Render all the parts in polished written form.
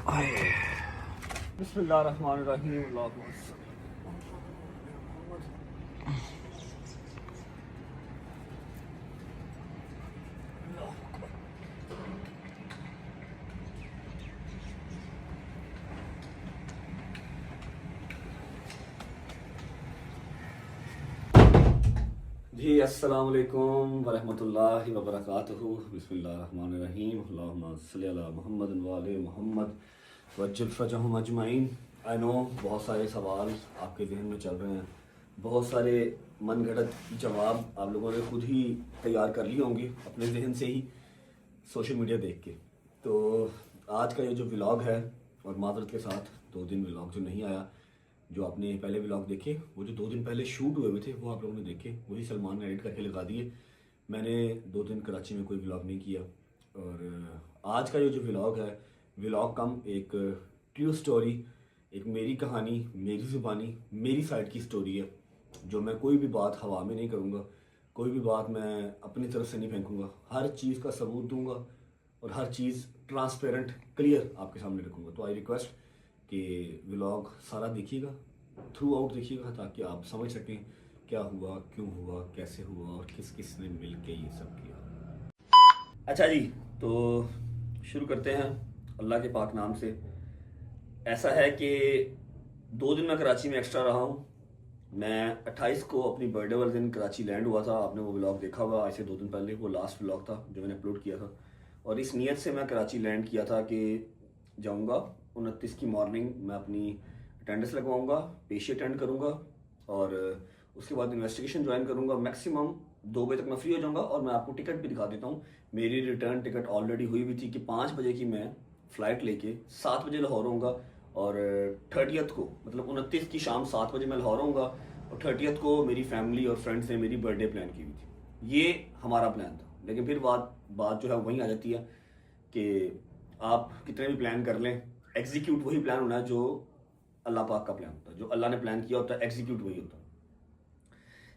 बिस्मिल्लाहिर्रहमानिर्रहीम। जी अस्सलाम वालेकुम वरहमतुल्लाहि वबरकातुहू। बिस्मिल्लाहिर्रहमानिर्रहीम। अल्लाहुम्मा सल्ली अला मुहम्मद व आले मुहम्मद वज्जिल फजहुम अजमईन। आई नो बहुत सारे सवाल आपके जहन में चल रहे हैं, बहुत सारे मनगढ़ंत जवाब आप लोगों ने खुद ही तैयार कर लिए होंगे अपने जहन से ही सोशल मीडिया देख के। तो आज का ये जो व्लॉग है, और माजरत के साथ 2 दिन व्लॉग जो नहीं आया, जो आपने पहले व्लॉग देखे वो जो 2 दिन पहले शूट हुए थे वो आप लोगों ने देखे, वही सलमान ने एडिट करके लगा दिए। मैंने 2 दिन कराची में कोई व्लॉग नहीं किया। और आज का ये जो व्लॉग है, व्लॉग कम एक ट्रू स्टोरी, एक मेरी कहानी, मेरी ज़ुबानी, मेरी साइड की स्टोरी है, जो मैं कोई भी बात हवा में नहीं करूँगा, कोई भी बात मैं अपनी तरफ से नहीं फेंकूँगा, हर चीज़ का सबूत दूँगा और हर चीज़ ट्रांसपेरेंट क्लियर आपके सामने रखूँगा। तो आई रिक्वेस्ट कि व्लॉग सारा देखिएगा, थ्रू आउट देखिएगा, ताकि आप समझ सकें क्या हुआ, क्यों हुआ, कैसे हुआ और किस किस ने मिल के ये सब किया। अच्छा जी, तो शुरू करते हैं अल्लाह के पाक नाम से। ऐसा है कि 2 दिन मैं कराची में एक्स्ट्रा रहा हूँ। मैं 28 को अपनी बर्थडे वाले दिन कराची लैंड हुआ था। आपने वो व्लॉग देखा होगा आज से 2 दिन पहले, वो लास्ट व्लॉग था जो मैंने अपलोड किया था। और इस नीयत से मैं कराची लैंड किया था कि जाऊँगा 29 की मॉर्निंग मैं अपनी अटेंडेंस लगवाऊंगा, पेशी अटेंड करूंगा और उसके बाद इन्वेस्टिगेशन ज्वाइन करूंगा। मैक्सिमम 2 बजे तक मैं फ्री हो जाऊंगा। और मैं आपको टिकट भी दिखा देता हूं, मेरी रिटर्न टिकट ऑलरेडी हुई भी थी कि 5 बजे की मैं फ़्लाइट लेके 7 बजे लाहौर होऊंगा। और 30th को, मतलब 29 की शाम 7 बजे मैं लाहौर होऊंगा। और 30th को मेरी फैमिली और फ्रेंड्स ने मेरी बर्थडे प्लान की हुई थी। ये हमारा प्लान था। लेकिन फिर बात जो है वहीं आ जाती है कि आप कितने भी प्लान कर लें, एग्जीक्यूट वही प्लान होना है जो अल्लाह पाक का प्लान होता है। जो अल्लाह ने प्लान किया होता है, एग्जीक्यूट वही होता है।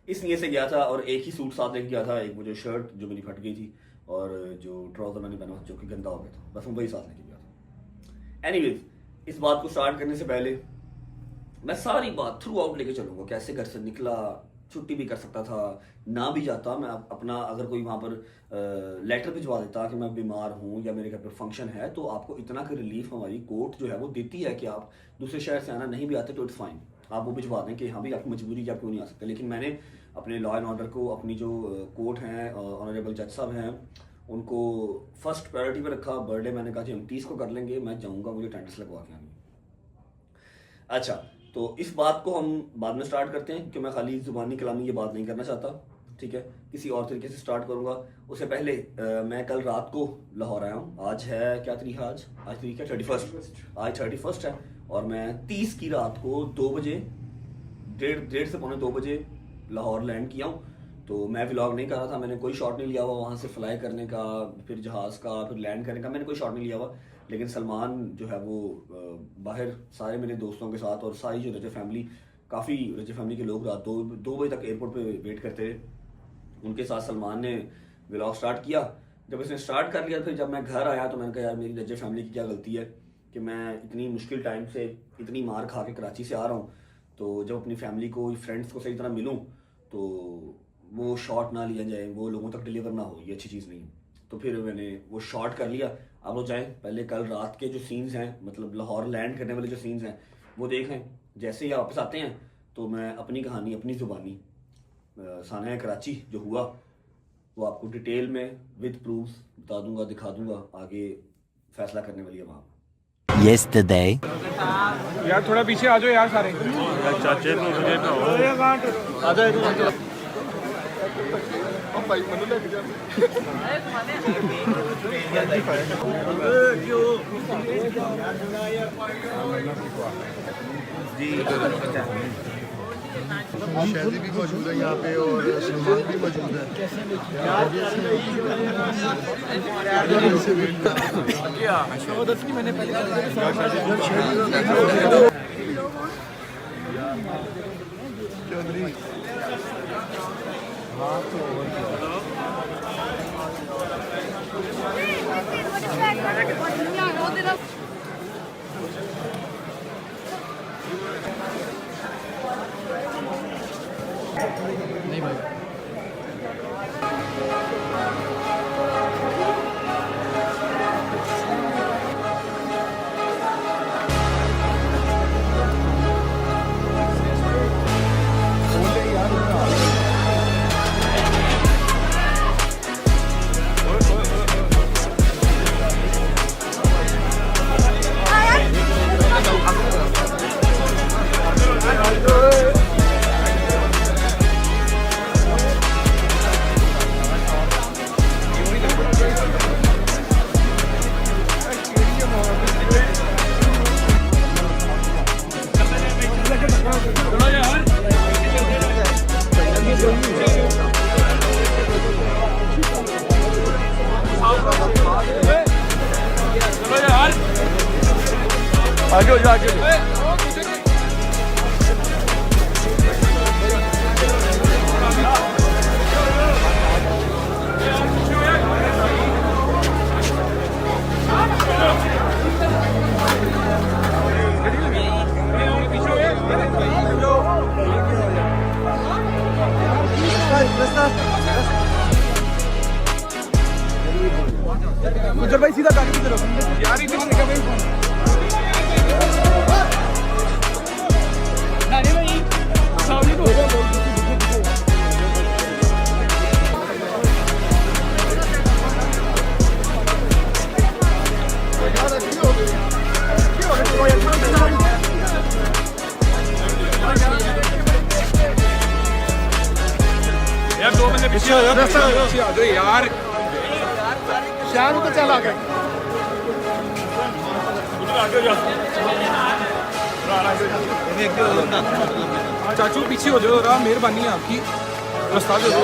इस नीयत से गया था और एक ही सूट साथ लेके गया था। एक वो जो शर्ट जो मेरी फट गई थी और जो ट्राउजर मैंने पहना जो कि गंदा हो गया था, बस मैं वही साथ लेके गया था। एनीवेज, इस बात को स्टार्ट करने से पहले मैं सारी बात थ्रू आउट लेके चलूंगा। कैसे घर से निकला, छुट्टी भी कर सकता था, ना भी जाता, मैं अपना अगर कोई वहाँ पर लेटर भिजवा देता कि मैं बीमार हूँ या मेरे घर पर फंक्शन है, तो आपको इतना कि रिलीफ हमारी कोर्ट जो है वो देती है कि आप दूसरे शहर से आना नहीं भी आते तो इट्स फाइन, आप वो भिजवा दें कि हाँ भाई आपकी मजबूरी कि आप क्यों नहीं आ सकते। लेकिन मैंने अपने लॉ एंड ऑर्डर को, अपनी जो कोर्ट हैं, ऑनरेबल जज साहब हैं, उनको फर्स्ट प्रायोरिटी पर रखा। बर्थडे मैंने कहा कि हम 30 को कर लेंगे, मैं जाऊँगा, मुझे अटेंडेंस लगवा के आनी। अच्छा, तो इस बात को हम बाद में स्टार्ट करते हैं क्योंकि मैं खाली जुबानी कलामी ये बात नहीं करना चाहता, ठीक है। किसी और तरीके से स्टार्ट करूंगा। उससे पहले मैं कल रात को लाहौर आया हूँ। आज है क्या तारीख है? आज तारीख है 31। आज 31 है और मैं 30 की रात को 2 बजे, डेढ़ से पौने 2 बजे लाहौर लैंड किया हूँ। तो मैं व्लॉग नहीं कर रहा था, मैंने कोई शॉट नहीं लिया हुआ वहाँ से फ्लाई करने का, फिर जहाज़ का, फिर लैंड करने का, मैंने कोई शॉट नहीं लिया हुआ। लेकिन सलमान जो है वो बाहर सारे मेरे दोस्तों के साथ और सारी जो रजब फैमिली, काफ़ी रजब फैमिली के लोग रात 2 बजे तक एयरपोर्ट पे वेट करते थे, उनके साथ सलमान ने व्लॉग स्टार्ट किया। जब इसने स्टार्ट कर लिया, फिर जब मैं घर आया तो मैंने कहा यार मेरी रजब फैमिली की क्या गलती है कि मैं इतनी मुश्किल टाइम से इतनी मार खा के कराची से आ रहा हूँ, तो जब अपनी फैमिली को, फ्रेंड्स को सही तरह मिलूँ तो वो शॉट ना लिया जाए, वो लोगों तक डिलीवर ना हो, ये अच्छी चीज़ नहीं है। तो फिर मैंने वो शॉट कर लिया। आप लोग जाएँ, पहले कल रात के जो सीन्स हैं, मतलब लाहौर लैंड करने वाले जो सीन्स हैं वो देखें। जैसे ही वापस आते हैं तो मैं अपनी कहानी, अपनी ज़ुबानी, साना कराची जो हुआ वो आपको डिटेल में विद प्रूफ्स बता दूंगा, दिखा दूंगा। आगे फैसला करने वाली है वहाँ। Yesterday. यार थोड़ा पीछे आ जाओ यार सारे। चाचे तो मुझे आ जाओ भाई मनु लेके जा। शादी भी मौजूद है यहाँ पे और सलमान भी मौजूद है। मैंने आगे हो जा आगे हो। गुजर भाई सीधा गाड़ी की तरफ यार, इधर निकल भाई फोन। नहीं भाई सामने को यार, 2 बंदे पीछे आ जाओ यार। शाम को चला गए चाचू, पीछे हो जाओ, मेहरबानी है आपकी, रास्ता दे दो।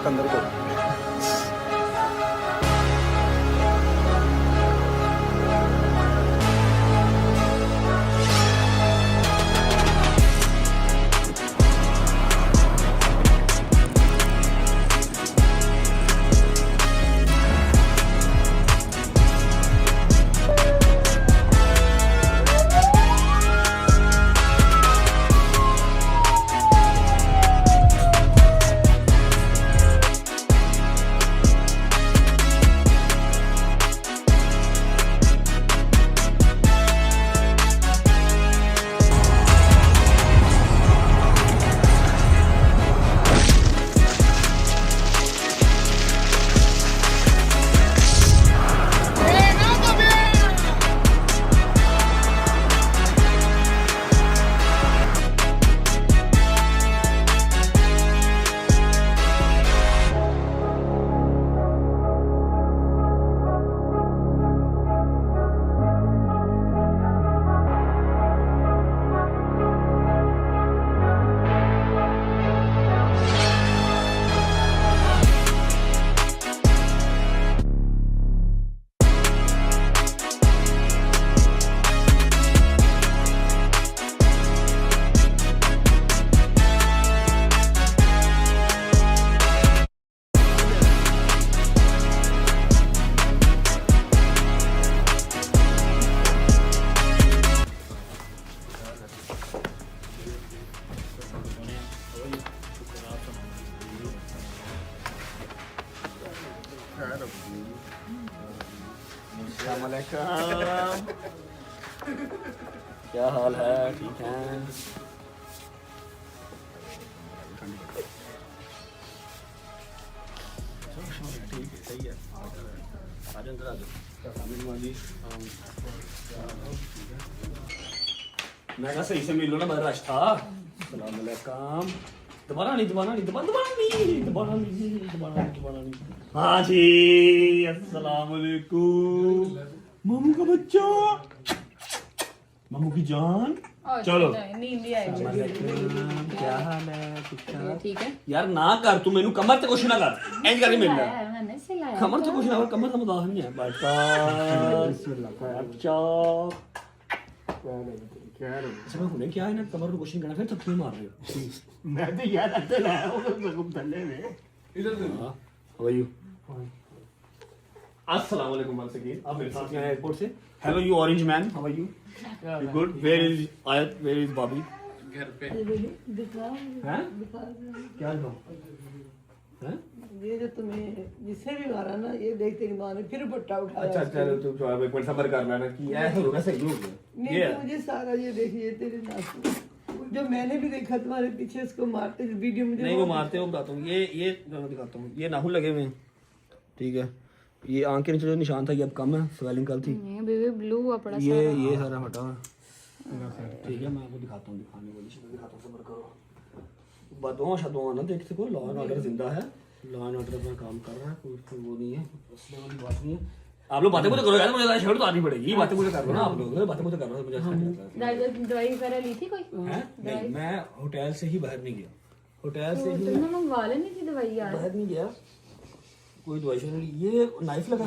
अंदर को क्या हाल है? ठीक है। ठीक है, सही है। आ जाओ अंदर, आ जाओ। मैं कहा सही से मिल लो ना, बड़ा रश था। अस्सलाम वालेकुम। दोबारा नहीं। हाँ जी, अस्सलाम वालेकुम। मामू का बच्चा, मामू की जान। चलो, क्या हाल है? ठीक है यार ना कर तू, मैनू कमर ते कुछ ना कर, इंज करके मिलना। कमर ते कुछ ना कर, कमर का मजाक नहीं है। अच्छा हुने क्या है ना, कमर को कुछ नहीं करना, फिर थप्पड़ मार रहे हो। मैं तो यार अंदर लाया हूँ थल्ले में। इधर से हाउ आर यू? अस्सलाम वालेकुम वंस अगेन। आप मेरे साथ यहाँ एयरपोर्ट से। Hello you orange man, how are you? You good? Where is Ayat, where is Bobby? घर पे हैं? क्या दिखाऊं? हैं? ये जो तुम्हें जिससे भी मारा ना, ये देखते कि माँ ने फिर पट्टा उठाया। अच्छा चलो तुम थोड़ा एक मिनट सब्र कर लेना कि ऐसा होगा, सही हो गया। नहीं ये तो मुझे सारा ये देखिए तेरे नाखून जो मैंने भी देखा तुम्हारे पीछे उसको मारते वीडियो मुझे नहीं वो मारते हो, बताता हूँ। ये मैं दिखाता हूँ, ये नाखून लगे हुए हैं, ठीक है। ये आंख के नीचे जो निशान था ये अब कम है, स्वेलिंग कल थी। बेबी ब्लू हुआ पड़ा ये सारा हटा हुआ है, ठीक है। मैं आपको दिखाता हूँ, दिखाने वाली चीज़ दिखाता हूँ, सब्र करो। बदुआ शदुआ ना देख सको, लॉ एंड ऑर्डर जिंदा है। लॉ एंड ऑर्डर अपना काम कर रहा है, कोई वो नहीं है, उसमें वाली बात नहीं है। आप लोग बातें मुझे करो यार, मुझे शर्ट उतारनी पड़ेगी। ये बातें मुझे कर रहे हो ना आप लोग, बातें मुझे कर रहे हो, मुझे अच्छा नहीं लगता। दवाई वगैरह ली थी कोई? नहीं, मैं होटल से ही बाहर नहीं गया, होटल से ही तुमने मंगवा लेनी थी दवाई यार। बाहर नहीं गया, कोई दवाई नहीं। ये नाइफ लगा,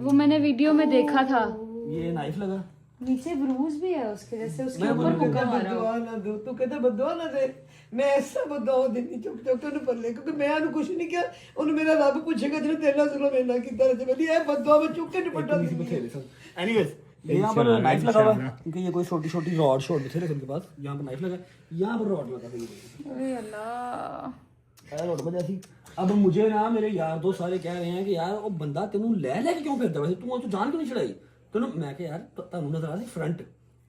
वो मैंने वीडियो में देखा था, ये नाइफ लगा, नीचे ब्रूज भी है उसके, जैसे उसके मैं ऊपर बोल मुक्का मारा हो। बददुआ ना दो, तू कहता बददुआ ना दे, मैं ऐसा बददुआ देनी चुप चुप के पल्ले, क्योंकि मैं ਉਹਨੂੰ ਕੁਝ ਨਹੀਂ ਕਿਹਾ, ਉਹਨੂੰ ਮੇਰਾ ਰੱਬ ਪੁੱਛੇਗਾ ਜਿਹਨੇ ਤੇਰੇ ਨਾਲ ਜ਼ੁਲਮ ਇੰਨਾ ਕੀਤਾ ਤੇ ਵਧੀਆ ਇਹ ਬਦਦੁਆ ਮੈਂ ਚੁੱਕ ਕੇ ਨਿਪਟਾ दी। एनीवेज यहाँ पर नाइफ लगा हुआ है, क्योंकि ये कोई छोटी छोटी रॉड शॉट थे उनके पास। यहाँ पर नाइफ लगा, यहाँ पर रॉड लगा था, अरे अल्लाह, रॉड वजह थी। अब मुझे ना मेरे यार दोस्त सारे कह रहे हैं कि यार वो बंदा तेनू ले क्यों फिरदा, वैसे तू तो जान क्यों नहीं चढ़ाई तेनू। मैं कहा यार तुहानू नजर आ रही फ्रंट,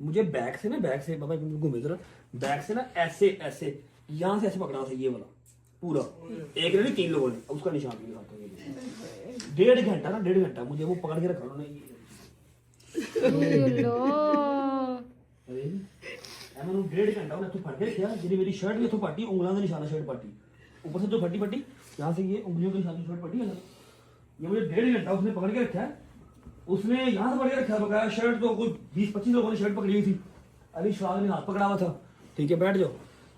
मुझे बैक से बाबा घूमे जरा, बैक से ना ऐसे ऐसे यहाँ से ऐसे पकड़ा था, ये वाला पूरा एक नहीं 3 लोगों ने, उसका निशान भी दिखाता हूं। 1.5 घंटा ना 1.5 घंटा मुझे वो पकड़ के रखा उन्होंने। मैंने 1.5 घंटा उन्हें फट के रखा, जी मेरी शर्ट भी इतों पाटी, उंगलों का निशाना शर्ट पाटी, ऊपर से जो फटी यहाँ से ये उंगलियों के निशान शर्ट पाटी है, ये मुझे 1.5 घंटा उसने पकड़ के रखा है। उसने यहाँ से पकड़ के रखा, बकाया शर्ट तो कोई 20-25 लोगों ने शर्ट पकड़ी हुई थी। अली शवाग ने हाथ पकड़ा हुआ था, ठीक है बैठ जाओ,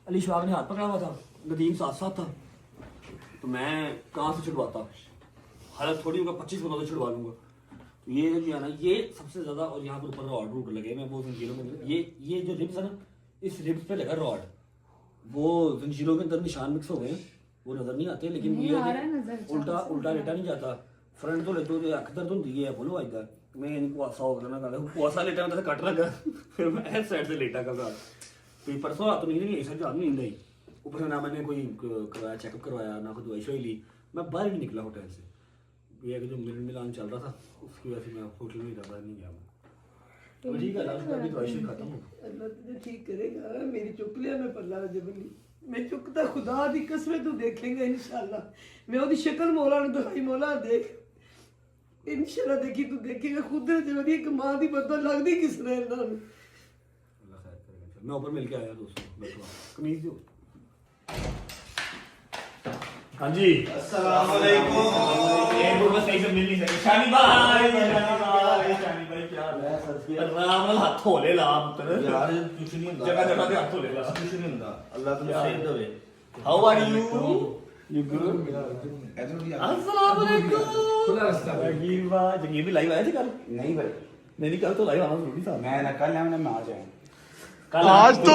अली शवाग ने हाथ पकड़ा हुआ था, नदीम साथ साथ था, तो मैं कहाँ से छुड़वाता, हालत थोड़ी होगा 25 बंदों से छुड़वा लूंगा। तो ये जो है ना, ये सबसे ज्यादा, और यहाँ पर ऊपर रॉड रूट लगे, मैं वो जंजीरों में ये जो रिब्स है ना, इस रिब्स पे लगा रॉड, वो जंजीरों के अंदर निशान मिक्स हो गए, वो नजर नहीं आते, लेकिन ये उल्टा लेटा नहीं जाता, फ्रंट तो लेटो जो अख दर्द होती है बोलो आएगा, मैं कुआसा हो गया ना, कुआसा लेटा मतलब कट लगा, फिर मैं इस साइड से लेटा कब तो परसों रात नहीं रही, ऐसा जान नहीं आई, ऊपर से ना मैंने कोई करवाया चेकअप करवाया, ना कोई दवाई शवाई ली, मैं बाहर भी निकला होटल से। ये जो मिलान चल रहा था उसकी वजह से मैं होटल में ज़्यादा नहीं गया। मैं ठीक है, अभी दवाई शवाई खत्म हो, अल्लाह तुझे ठीक करेगा। मेरी चुक लिया मैं पल्ला जबली, मैं चुकता खुदा दी कसम तू देखेंगे इंशाल्लाह। मैं ओदी शक्ल मौला ने दिखाई, मौला देख इंशाल्लाह, देखी तू देखेगा खुद जबली एक मां दी बदल लगदी किस ने इन्हां नूं। अल्लाह खैर करेगा। मैं ऊपर मिल के आया दोस्तों, बैठो कमीज दो। हाँ जी अस्सलाम वालेकुम। एक बार बस ऐसे मिल नहीं सके। शानी भाई क्या हाल है? आराम नाल हाथ धो ले ला पुत्र यार कुछ नहीं ਹੁੰਦਾ जगह जगह ते हाथ धो ले ला, कुछ नहीं ਹੁੰਦਾ ਅੱਲਾਹ ਤੁਹਾਨੂੰ ਸੇਧ ਦੇਵੇ। How are you? You good? ਇਧਰ ਵੀ अस्सलाम वालेकुम। खुला रास्ता जगीर भाई, जगीर भी लाइव आया थे कल? नहीं भाई नहीं कल तो लाइव आना जरूरी था। मैं ना कल है मैं आज आया कल आज तो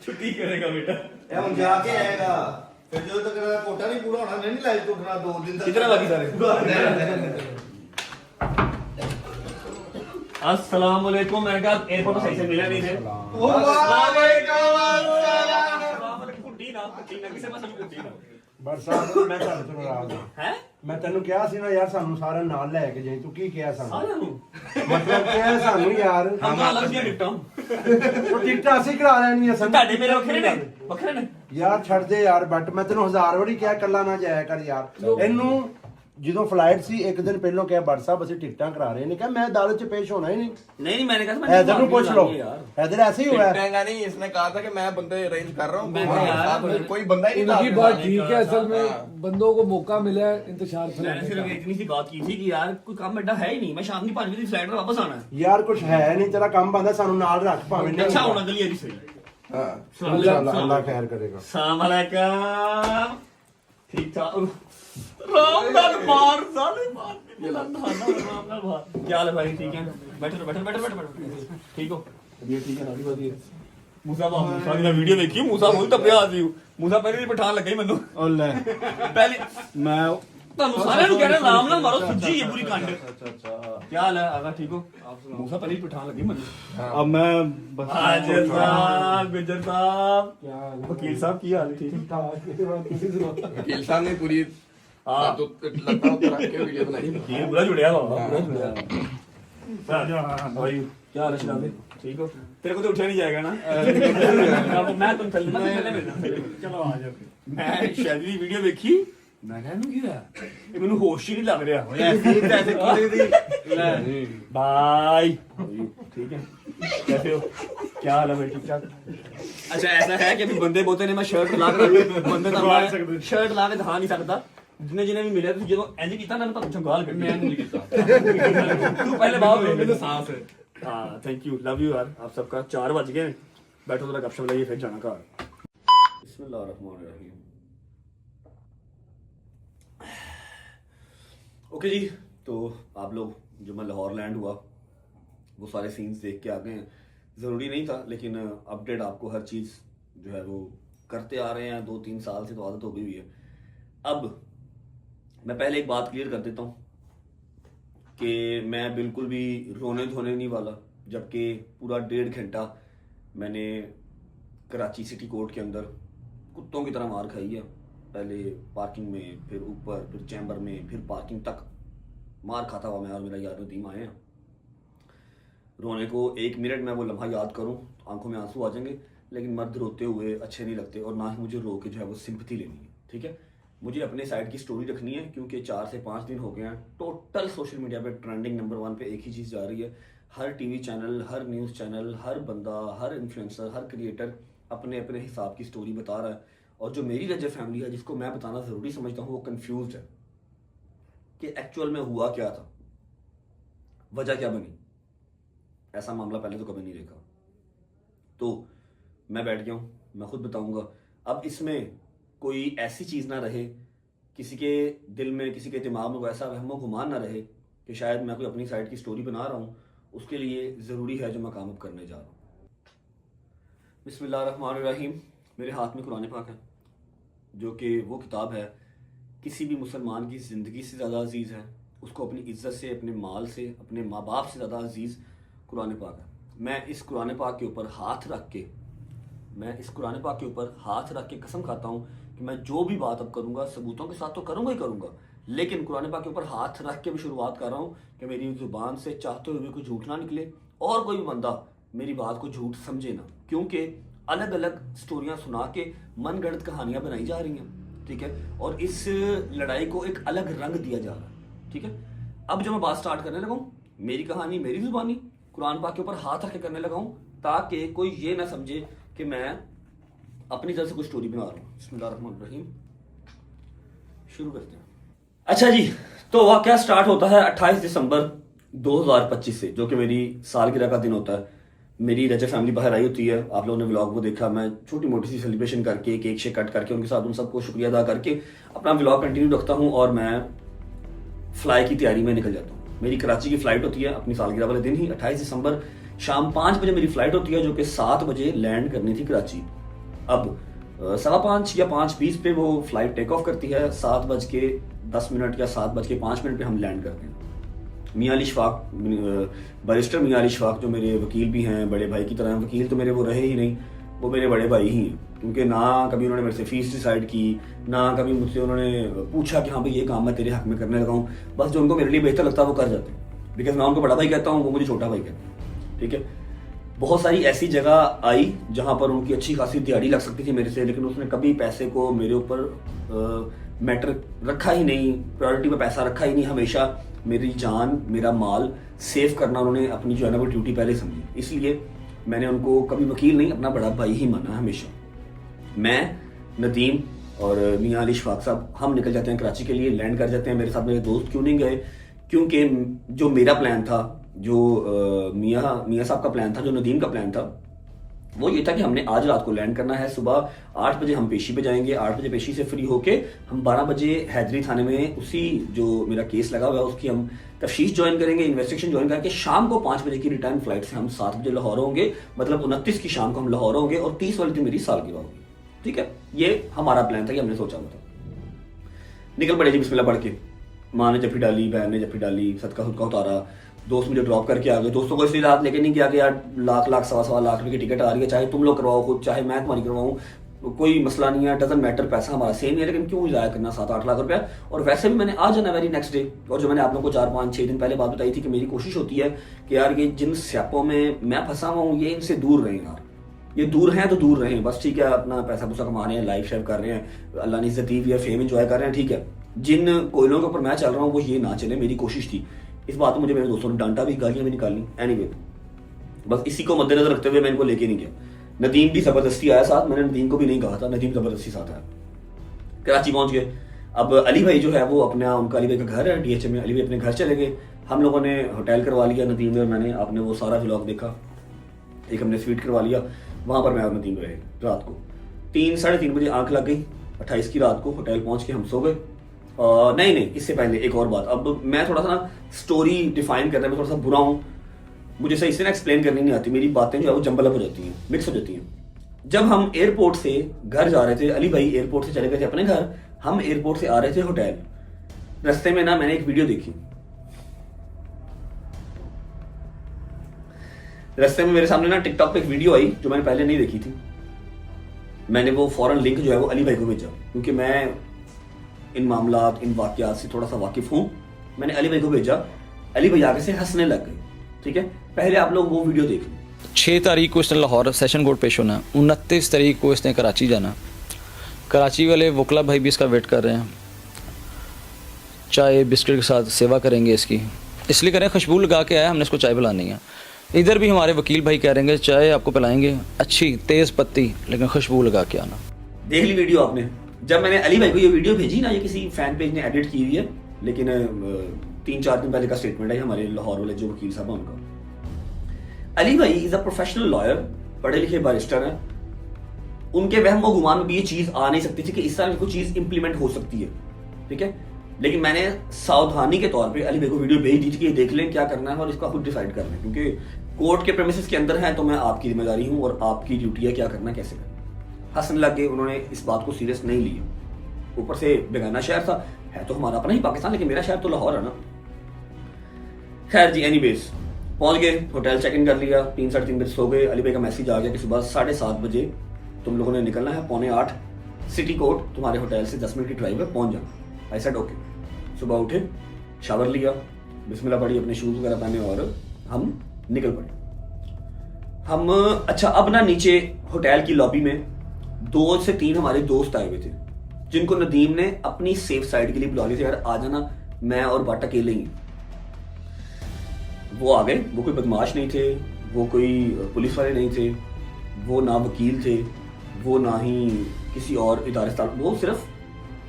छुट्टी करेगा बेटा, ਇਹ ਹੁਣ ਜਾ ਕੇ ਆਏਗਾ ਫਿਰ ਜਦੋਂ ਤੱਕ ਮੇਰਾ ਕੋਟਾ ਨਹੀਂ ਪੂਰਾ ਹੋਣਾ ਨਹੀਂ ਲਾਈਵ ਤੋਂ ਉਠਣਾ 2 दिन तक। कितने बाकी सारे? अस्सलाम वालेकुम। मैं कहा एयरपोर्ट पे सही से मिला नहीं थे। कुट्टी ना किसे पास कुट्टी ना ਬਰਸਾਤ ਮੈਂ ਤੁਹਾਡੇ ਤੋਂ ਨਾਰਾਜ਼ ਹਾਂ। है ਮੈਂ ਤੈਨੂੰ ਕਿਹਾ ਸੀ ਨਾ ਯਾਰ ਸਾਨੂੰ ਸਾਰਿਆਂ ਨੂੰ ਨਾਲ ਲੈ ਕੇ ਜਾਈਂ, ਤੂੰ ਕੀ ਕਿਹਾ ਸਾਨੂੰ? सारे नु ਮਤਲਬ ਕਿ ਹੈ ਸਾਨੂੰ ਯਾਰ हम अलग दी टिकटां ਉਹ ਟਿਕਟਾਂ ਅਸੀਂ ਕਰਾ ਲੈਣੀਆਂ ਸਾਨੂੰ। ਤੁਹਾਡੇ ਮੇਰੇ ਵੱਖਰੇ ਨੇ ਯਾਰ ਛੱਡ ਦੇ ਯਾਰ, ਬਟ ਮੈਂ ਤੈਨੂੰ 1000 ਵਾਰੀ ਕਿਹਾ ਕੱਲਾ ਨਾ ਜਾਇਆ ਕਰ ਯਾਰ। ਇਹਨੂੰ ਜਦੋਂ ਫਲਾਈਟ ਸੀ ਇੱਕ ਦਿਨ ਪਹਿਲਾਂ ਕਿਹਾ ਬਟ ਸਾਹਿਬ ਅਸੀਂ ਟਿਕਟਾਂ ਕਰਾ ਰਹੇ ਨੇ, ਕਿਹਾ ਮੈਂ ਅਦਾਲਤ 'ਚ ਪੇਸ਼ ਹੋਣਾ ਹੀ ਨਹੀਂ। नहीं मैंने कहा हैदर ਨੂੰ ਪੁੱਛ ਲਓ, हैदर ऐसे ही हुआ है। टिकटेगा नहीं, इसने कहा था कि मैं बंदे अरेंज कर रहा हूँ, मैं यार, कोई बंदा ही नहीं उनकी था। बात ठीक है, असल में बंदों को मौका मिला है इंतजार मैंने फैलाने सिर्फ का। इतनी सी बात की थी कि यार कोई काम एडा है ही नहीं, मैं शाम की 5 बजे की फ्लाइट में वापस आना है। ਯਾਰ ਕੁਝ ਹੈ ਨਹੀਂ, ਤੇਰਾ ਕੰਮ ਬੰਦਾ ਸਾਨੂੰ ਨਾਲ ਰੱਖ ਭਾਵੇਂ ਨਹੀਂ। अच्छा होना गली सही। इंशाल्लाह अल्लाह खैर करेगा। अस्सलाम वालेकुम। ठीक ठाक राम नाल मार साले मार ये लंधा ना राम नाल मार। क्या हाल है भाई? ठीक है, बैठो ठीक हो? ये ठीक है ना? बात ये मूसा दी वीडियो देखी, मूसा बहुत तपिया आजी, मूसा पहले ही पठान लगा ही मैनू। ओ ले पहले मैं ਤੁਹਾਨੂੰ ਸਾਰਿਆਂ ਨੂੰ ਕਹਿ ਰਿਹਾ ਰਾਮ ਨਾਲ ਮਾਰੋ, ਸੁੱਜੀ ਹੈ ਪੂਰੀ ਕੰਡ। ਕੀ ਹਾਲ ਹੈ ਆਗਾ? ਠੀਕ ਹੋ? ਮੂਸਾ ਪਹਿਲੇ ਹੀ ਪਠਾਨ ਲੱਗੀ ਮੈਨੂੰ। अब मैं ਹਾਜ਼ਰ ਸਾਹਿਬ, ਗੁਜਰ ਸਾਹਿਬ, ਵਕੀਲ ਸਾਹਿਬ ਕੀ ਹਾਲ ਹੈ? ਠੀਕ वकील साहब ने पूरी हाँ। लगता रख के वीडियो बनाई। ਵਕੀਲ ਪੂਰਾ ਜੁੜਿਆ ਵਾ, ਪੂਰਾ ਜੁੜਿਆ। ਭਾਈ ਕੀ ਹਾਲ ਹੈ ਸ਼ਰਾਬੇ? ਠੀਕ ਹੋ? तेरे को तो उठा नहीं जाएगा ना? मैं तुम चलना चलो आ जाओ। मैं शायद ਦੀ ਵੀਡੀਓ ਦੇਖੀ, मैं कहा ਇਹਨੂੰ ਕੀ ਹੋਇਆ? ਇਹ ਮੈਨੂੰ ਹੋਸ਼ ਹੀ ਨਹੀਂ ਲੱਗ ਰਿਹਾ। बाय ठीक है, कैसे हो? क्या हाल है भाई? ठीक ठाक। अच्छा ऐसा है कि अभी बंदे बोलते ने मैं शर्ट ला के बंदे तो शर्ट ला के दिखा नहीं सकता, जिन्हें जिन्हें भी मिले जो इंज कीता ना मैं तो गाल कड्डी मैं नहीं कीता तू पहले बात ले मेरे सांस है हां थैंक यू लव यू यार आप सबका 4 बज गए बैठो थोड़ा गपशप लगाइए फिर जाना घर बिस्मिल्लाहिर्रहमानिर्रहीम ओके जी तो आप लोग जो मैं लाहौर लैंड हुआ वो सारे सीन्स देख के आ गए हैं ज़रूरी नहीं था लेकिन अपडेट आपको हर चीज़ जो है वो करते आ रहे हैं 2-3 साल से तो आदत हो गई हुई है। अब मैं पहले एक बात क्लियर कर देता हूँ कि मैं बिल्कुल भी रोने धोने नहीं वाला, जबकि पूरा 1.5 घंटा मैंने कराची सिटी कोर्ट के अंदर कुत्तों की तरह मार खाई है। पहले पार्किंग में, फिर ऊपर, फिर चैम्बर में, फिर पार्किंग तक मार खाता हुआ मैं और मेरा यार नदीम आए हैं। रोने को 1 मिनट में वो लम्हा याद करूं आंखों में आंसू आ जाएंगे, लेकिन मर्द रोते हुए अच्छे नहीं लगते और ना ही मुझे रो के जो है वो सिंपैथी लेनी है। ठीक है, मुझे अपने साइड की स्टोरी रखनी है क्योंकि 4 से 5 दिन हो गए हैं टोटल सोशल मीडिया पे ट्रेंडिंग नंबर 1 पे एक ही चीज़ जा रही है। हर टीवी चैनल, हर न्यूज़ चैनल, हर बंदा, हर इन्फ्लुएंसर, हर क्रिएटर अपने अपने हिसाब की स्टोरी बता रहा है और जो मेरी रजब फैमिली है जिसको मैं बताना ज़रूरी समझता हूँ वो कन्फ्यूज है कि एक्चुअल में हुआ क्या था, वजह क्या बनी। ऐसा मामला पहले तो कभी नहीं देखा, तो मैं बैठ गया हूँ, मैं खुद बताऊंगा। अब इसमें कोई ऐसी चीज़ ना रहे, किसी के दिल में, किसी के दिमाग में वैसा वहमो गुमान ना रहे कि शायद मैं कोई अपनी साइड की स्टोरी बना रहा हूँ। उसके लिए ज़रूरी है जो मैं काम अब करने जा रहा हूँ। बिस्मिल्लाहिर्रहमानिर्रहीम। मेरे हाथ में कुरान पाक है जो कि वो किताब है किसी भी मुसलमान की ज़िंदगी से ज़्यादा अजीज़ है, उसको अपनी इज़्ज़त से, अपने माल से, अपने माँ बाप से ज़्यादा अजीज़ कुरान पाक है। मैं इस कुरान पाक के ऊपर हाथ रख के कसम खाता हूँ कि मैं जो भी बात अब करूँगा सबूतों के साथ तो करूँगा ही करूँगा, लेकिन कुरान पाक के ऊपर हाथ रख के भी शुरुआत कर रहा हूँ कि मेरी ज़ुबान से चाहते हुए भी कोई झूठ ना निकले और कोई भी बंदा मेरी बात को झूठ समझे ना, क्योंकि अलग अलग स्टोरियाँ सुना के मनगढ़ंत कहानियाँ बनाई जा रही हैं। ठीक है, और इस लड़ाई को एक अलग रंग दिया जा रहा है। ठीक है, अब जो मैं बात स्टार्ट करने लगा हूँ, मेरी कहानी, मेरी ज़ुबानी कुरान पाक के ऊपर हाथ रख के करने लगा हूँ ताकि कोई ये ना समझे कि मैं अपनी तरफ से कोई स्टोरी बना रहा हूँ। बिस्मिल्लाहिर्रहमानिर्रहीम, शुरू करते हैं। अच्छा जी, तो वाक़या स्टार्ट होता है 28 दिसंबर 2025 से, जो कि मेरी सालगिरह का दिन होता है। मेरी रजब फैमिली बाहर आई होती है, आप लोगों ने व्लॉग वो देखा। मैं छोटी मोटी सी सेलिब्रेशन करके, केक शेक कट करके उनके साथ उन सबको शुक्रिया अदा करके अपना व्लॉग कंटिन्यू रखता हूँ और मैं फ्लाई की तैयारी में निकल जाता हूँ। मेरी कराची की फ़्लाइट होती है अपनी सालगिरह वाले दिन ही, 28 दिसंबर शाम 5 बजे मेरी फ़्लाइट होती है, जो कि 7 बजे लैंड करनी थी कराची। अब 5:15 या 5:20 पे वो फ्लाइट टेक ऑफ करती है, 7:10 या 7:05 पे हम लैंड करते हैं। मियां अली इशफाक, बैरिस्टर मियां अली इशफाक, जो मेरे वकील भी हैं, बड़े भाई की तरह। वकील तो मेरे वो रहे ही नहीं, वो मेरे बड़े भाई ही हैं, क्योंकि ना कभी उन्होंने मेरे से फीस डिसाइड की, ना कभी मुझसे उन्होंने पूछा कि हाँ भाई ये काम मैं तेरे हक में करने लगा हूँ। बस जो उनको मेरे लिए बेहतर लगता है वो कर जाते हैं, बिकॉज मैं उनको बड़ा भाई कहता हूँ, वो मुझे छोटा भाई कहते हैं। ठीक है, बहुत सारी ऐसी जगह आई जहाँ पर उनकी अच्छी खासी दिहाड़ी लग सकती थी मेरे से, लेकिन उसने कभी पैसे को मेरे ऊपर मैटर रखा ही नहीं, प्रायोरिटी में पैसा रखा ही नहीं। हमेशा मेरी जान, मेरा माल सेव करना उन्होंने अपनी जो है ना वो ड्यूटी पहले समझी, इसलिए मैंने उनको कभी वकील नहीं, अपना बड़ा भाई ही माना हमेशा। मैं, नदीम और मियां अली इशफाक साहब हम निकल जाते हैं कराची के लिए, लैंड कर जाते हैं। मेरे साथ मेरे दोस्त क्यों नहीं गए, क्योंकि जो मेरा प्लान था, जो मियां साहब का प्लान था, जो नदीम का प्लान था, वो ये था कि हमने आज रात को लैंड करना है। सुबह 8 बजे हम पेशी पे जाएंगे, 8 बजे पेशी से फ्री होके हम 12 बजे हैदरी थाने में उसी जो मेरा केस लगा हुआ है उसकी हम तफ्तीश ज्वाइन करेंगे, इन्वेस्टिगेशन ज्वाइन करके शाम को 5 बजे की रिटर्न फ्लाइट से हम 7 बजे लाहौर होंगे। मतलब 29 की शाम को हम लाहौर होंगे और 30 वाली दिन मेरी सालगिरह होगी। ठीक है, ये हमारा प्लान था कि हमने सोचा हुआ था। निकल पड़े जी बिस्मिल्लाह पढ़ के। माँ ने जफ्फी डाली, बहन ने जफ्फी डाली, सदका खुदका उतारा, दोस्त मुझे ड्रॉप करके आ गए। दोस्तों को इसलिए रात लेके नहीं गया कि यार लाख सवा लाख रुपए की टिकट आ रही है, चाहे तुम लोग करवाओ खुद, चाहे मैं तुम्हारी करवाऊँ, कोई मसला नहीं है, डजंट मैटर, पैसा हमारा सेम ही है, लेकिन क्यों जाया करना 7-8 लाख रुपया। और वैसे भी मैंने आ जाना वेरी नेक्स्ट डे। और जो मैंने आप लोगों को 4-5-6 दिन पहले बात बताई थी कि मेरी कोशिश होती है कि यार ये जिन स्यापों में मैं फंसा हुआ हूँ ये इनसे दूर रहें यार, ये दूर हैं तो दूर रहें बस। ठीक है, अपना पैसा पूसा कमा रहे हैं, लाइफ शेयर कर रहे हैं, अल्लाह ने इज्जत दी हुई है, फेम एंजॉय कर रहे हैं। ठीक है, जिन कोयलों के ऊपर मैं चल रहा हूँ वो ये ना चले, मेरी कोशिश थी। इस बात को मुझे मेरे दोस्तों ने डांटा भी, गालियां भी निकाली। एनीवे, बस इसी को मद्देनजर रखते हुए मैं इनको लेके नहीं गया। नदीम भी जबरदस्ती आया साथ, मैंने नदीम को भी नहीं कहा था, नदीम जबरदस्ती साथ आया। कराची पहुंच गए, अब अली भाई जो है वो अपना, उनका अली भाई का घर है DHA में, अली भाई अपने घर चले गए, हम लोगों ने होटल करवा लिया नदीम में और मैंने, आपने वो सारा व्लॉग देखा, एक हमने स्वीट करवा लिया, वहाँ पर मैं और नदीम रहे रात को 3-3:30 बजे आंख लग गई 28 की रात को, होटल पहुँच के हम सो गए। नहीं इससे पहले एक और बात, अब मैं थोड़ा सा ना स्टोरी डिफाइन करने में थोड़ा सा बुरा हूँ, मुझे सही से ना एक्सप्लेन करनी नहीं आती, मेरी बातें जो है वो जंबल अप हो जाती हैं, मिक्स हो जाती हैं। जब हम एयरपोर्ट से घर जा रहे थे, अली भाई एयरपोर्ट से चले गए थे अपने घर, हम एयरपोर्ट से आ रहे थे होटल, रास्ते में ना मैंने एक वीडियो देखी, रास्ते में मेरे सामने ना टिकटॉक पे एक वीडियो आई जो मैंने पहले नहीं देखी थी, मैंने वो फौरन लिंक जो है वो अली भाई को भेजा, क्योंकि मैं इन मामलात, इन वाकयात से थोड़ा सा वाकिफ हूँ। मैंने अली भाई को भेजा, अली भाई आगे से हंसने लग गए। ठीक है, पहले आप लोग वो वीडियो देख लें। 6 तारीख को इसने लाहौर सेशन कोर्ट पेश होना, 29 तारीख को इसने कराची जाना, कराची वाले वकला भाई भी इसका वेट कर रहे हैं, चाय बिस्किट के साथ सेवा करेंगे इसकी, इसलिए करें खुशबू लगा के आया, हमने इसको चाय पिलानी है। इधर भी हमारे वकील भाई कह रहे हैं चाय आपको पिलाएंगे अच्छी तेज़ पत्ती, लेकिन खुशबू लगा के आना। देख ली वीडियो आपने? जब मैंने अली भाई को ये वीडियो भेजी ना, ये किसी फैन पेज ने एडिट की हुई है, लेकिन 3-4 दिन पहले का स्टेटमेंट है हमारे लाहौर वाले जो वकील साहब हैं उनका। अली भाई इज अ प्रोफेशनल लॉयर, पढ़े लिखे बैरिस्टर हैं, उनके वहम व गुमान में भी ये चीज आ नहीं सकती थी कि इस तरह की कोई चीज इंप्लीमेंट हो सकती है। ठीक है, लेकिन मैंने सावधानी के तौर पे अली भाई को वीडियो भेज दी थी कि देख लें क्या करना है और इसको खुद डिसाइड कर लें, क्योंकि कोर्ट के प्रेमिसेस के अंदर है तो मैं आपकी जिम्मेदारी हूँ और आपकी ड्यूटी है क्या करना कैसे करना। हंसने लग गए, उन्होंने इस बात को सीरियस नहीं लिया। ऊपर से बेगाना शहर था, है तो हमारा अपना ही पाकिस्तान, लेकिन मेरा शहर तो लाहौर है ना। खैर जी, एनीवेज पहुंच गए, होटल चेक इन कर लिया, 3-3:30 बजे सो गए। अली भाई का मैसेज आ गया कि सुबह 7:30 बजे तुम लोगों ने निकलना है, 7:45 सिटी कोर्ट तुम्हारे होटल से 10 मिनट की ड्राइव है, पहुंच जाना। I said okay. सुबह उठे, शावर लिया, बिस्मिल्लाह पढ़ी, अपने शूज वगैरह पहने और हम निकल पड़े। हम अच्छा, अब ना नीचे होटल की लॉबी में 2 से 3 हमारे दोस्त आए हुए थे, जिनको नदीम ने अपनी सेफ साइड के लिए बुला लिया, यार आ जाना, मैं और बट अकेले ही। वो आ गए, वो कोई बदमाश नहीं थे, वो कोई पुलिस वाले नहीं थे, वो ना वकील थे, वो ना ही किसी और इदारे से, वो सिर्फ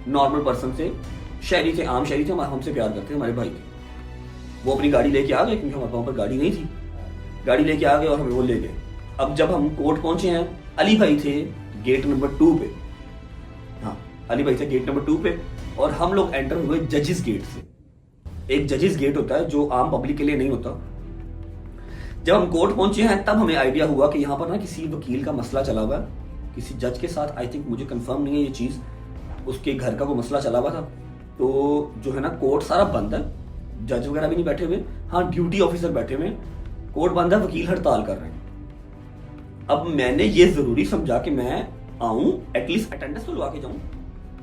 नॉर्मल पर्सन थे, शहरी थे, आम शहरी थे, हमसे प्यार करते, हमारे भाई थे। वो अपनी गाड़ी लेके आ गए, क्योंकि हमारे वहाँ पर गाड़ी नहीं थी, गाड़ी लेके आ गए और हमें वो ले गए। अब जब हम कोर्ट पहुंचे हैं, अली भाई थे गेट नंबर 2 पे, हाँ अली भाई थे गेट नंबर 2 पे, और हम लोग एंटर हुए जजेस गेट से। एक जजेस गेट होता है जो आम पब्लिक के लिए नहीं होता। जब हम कोर्ट पहुंचे हैं तब हमें आइडिया हुआ कि यहाँ पर ना किसी वकील का मसला चला हुआ है, किसी जज के साथ, आई थिंक, मुझे कंफर्म नहीं है ये चीज, उसके घर का कोई मसला चला हुआ था। तो जो है ना, कोर्ट सारा बंद है, जज वगैरह भी नहीं बैठे हुए, हाँ ड्यूटी ऑफिसर बैठे हुए, कोर्ट बंद है, वकील हड़ताल कर रहे हैं। अब मैंने ये जरूरी समझा कि मैं आऊं, एटलीस्ट अटेंडेंस तो लगा के जाऊं,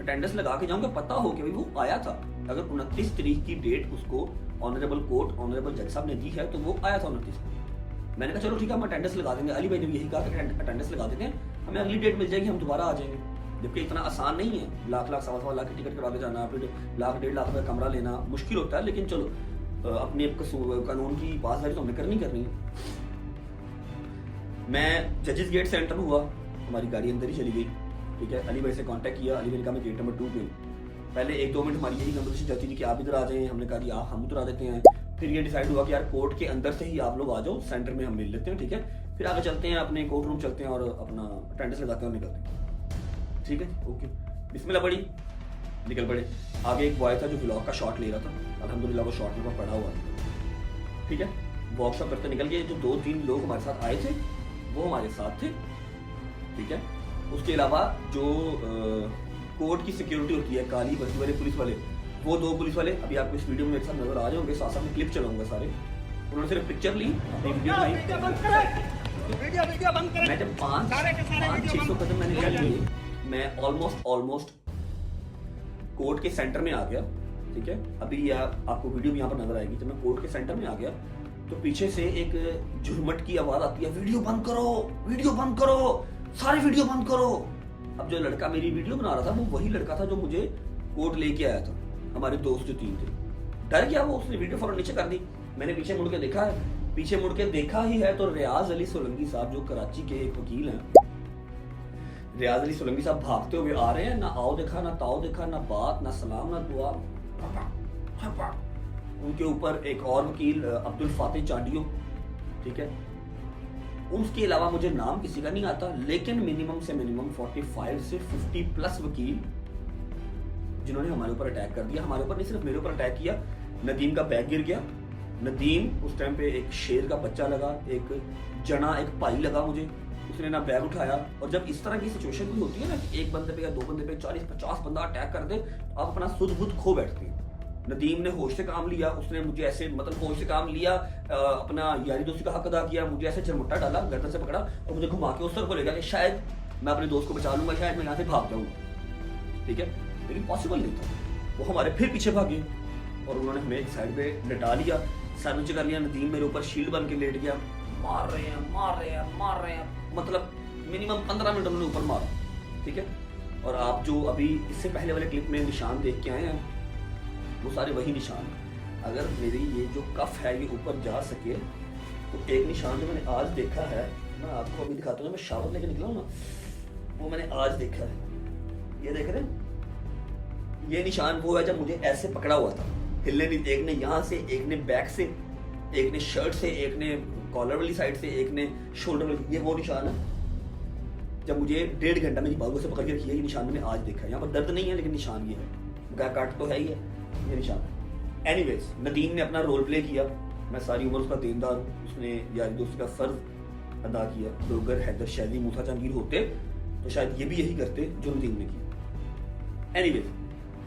अटेंडेंस लगा के जाऊं कि पता हो कि भाई वो आया था। अगर 29 तारीख की डेट उसको ऑनरेबल कोर्ट, ऑनरेबल जज साहब ने दी है तो वो आया था 29 को। मैंने कहा चलो ठीक है, हम अटेंडेंस लगा देंगे। अली भाई ने भी यही कहा कि अटेंडेंस लगा देते हैं, हमें अगली डेट मिल जाएगी, हम दोबारा आ जाएंगे। जबकि इतना आसान नहीं है, लाख सवा लाख की टिकट करा के जाना, फिर 1-1.5 लाख कमरा लेना मुश्किल होता है, लेकिन चलो अपने कानून की पासदारी तो हमें करनी है। मैं जजेस गेट से एंटर हुआ, हमारी गाड़ी अंदर ही चली गई। ठीक है, अली भाई से कांटेक्ट किया, अली भाई ने कहा मैं गेट नंबर 2 पे हूँ। पहले 1-2 मिनट हमारी यही कन्वर्सेशन चलती थी कि आप इधर आ जाएं, हमने कहा कि आप हम उधर आ देते हैं। फिर ये डिसाइड हुआ कि यार कोर्ट के अंदर से ही आप लोग आ जाओ, सेंटर में हम मिल लेते हैं। ठीक है, फिर आगे चलते हैं, अपने कोर्ट रूम चलते हैं और अपना अटेंडेंस लगाते हैं और निकलते हैं। ठीक है, ओके, बिस्मिल्लाह पढ़ी, निकल पड़े। आगे एक बॉय था जो व्लॉग का शॉट ले रहा था, अल्हम्दुलिल्लाह वो शॉट मेरे पास पड़ा हुआ था। ठीक है, वर्कशॉप करते निकल गए। जो 2-3 लोग हमारे साथ आए थे वो हमारे साथ थे। ठीक है, उसके अलावा जो कोर्ट की सिक्योरिटी होती है, काली वर्दी वाले पुलिस वाले, वो 2 पुलिस वाले अभी आपको इस वीडियो में मेरे साथ नजर आ जाओगे, साथ में क्लिप चलाऊंगा सारे। उन्होंने सिर्फ पिक्चर ली, वीडियो बनाई। मैं जब 500-600 कदम मैंने चल लिए, मैं ऑलमोस्ट कोर्ट के सेंटर में आ गया। ठीक है, अभी आपको वीडियो भी यहाँ पर नजर आएगी। जब मैं कोर्ट के सेंटर में आ गया तो पीछे से एक झुरमट की आवाज आती है, वीडियो बंद करो, वीडियो बंद करो, सारे वीडियो बंद करो। अब जो लड़का मेरी वीडियो बना रहा था वो वही लड़का था जो मुझे कोर्ट लेके आया था। हमारे दोस्त जो 3 थे, डर गया वो, उसने वीडियो फौरन नीचे कर दी। मैंने पीछे मुड़ के देखा है, पीछे मुड़ के देखा ही है तो रियाज अली सोलंकी साहब जो कराची के एक वकील हैं, रियाज अली सोलंकी साहब भागते हुए आ रहे हैं, ना आओ देखा, ना ताओ देखा, ना बात, ना सलाम, ना दुआ। उनके ऊपर एक और वकील अब्दुल फातिह चांडियो, ठीक है, उसके अलावा मुझे नाम किसी का नहीं आता, लेकिन मिनिमम से मिनिमम 45 से 50 प्लस वकील जिन्होंने हमारे ऊपर अटैक कर दिया। हमारे ऊपर नहीं, सिर्फ मेरे ऊपर अटैक किया। नदीम का बैग गिर गया। नदीम उस टाइम पे एक शेर का बच्चा लगा, एक जना, एक भाई लगा मुझे, उसने ना बैग उठाया। और जब इस तरह की सिचुएशन भी होती है ना कि एक बंदे पे या दो बंदे पे 40-50 बंदा अटैक कर दे, तो आप अपना सुध बुध खो बैठते हैं। नदीम ने होश से काम लिया, उसने मुझे ऐसे मतलब होश से काम लिया, अपना यारी दोस्ती का हक अदा किया, मुझे ऐसे झरमुट्टा डाला, गर्दन से पकड़ा और मुझे घुमा के उस तरफ ले गया कि शायद मैं अपने दोस्त को बचा लूंगा, शायद मैं यहाँ से भाग जाऊंगा, ठीक है, लेकिन पॉसिबल नहीं था। वो हमारे फिर पीछे भागे और उन्होंने हमें एक साइड पे लटा लिया, सर नीचे कर लिया। नदीम मेरे ऊपर शील्ड बन के लेट गया, मार रहे हैं, मतलब मिनिमम 15 मिनट उन्होंने ऊपर मारा, ठीक है। और आप जो अभी इससे पहले वाले क्लिप में निशान देख के आए हैं, वो सारे वही निशान हैं। अगर मेरी ये जो कफ है ये ऊपर जा सके तो एक निशान जो मैंने आज देखा है, मैं आपको अभी दिखाता हूँ। मैं शावर लेके निकला हूँ ना, वो मैंने आज देखा है। ये देख रहे हैं, ये निशान वो है जब मुझे ऐसे पकड़ा हुआ था, हिलने नहीं, एक ने यहाँ से, एक ने बैक से, एक ने शर्ट से, एक ने कॉलर वाली साइड से, एक ने शोल्डर वाली। ये वो निशान है जब मुझे 1.5 घंटा मेरी बालों से पकड़ के रखी है। ये निशान मैंने आज देखा है। यहाँ पर दर्द नहीं है लेकिन निशान ये है, काट तो है ही है, ये निशान है। एनीवेज, नदीम ने अपना रोल प्ले किया, मैं सारी उम्र उसका देनदार हूँ। उसने यारी दोस्ती का फर्ज अदा किया। तो अगर हैदर शैदी, मूसा जहांगीर होते तो शायद ये भी यही करते जो नदीम ने किया। एनीवेज,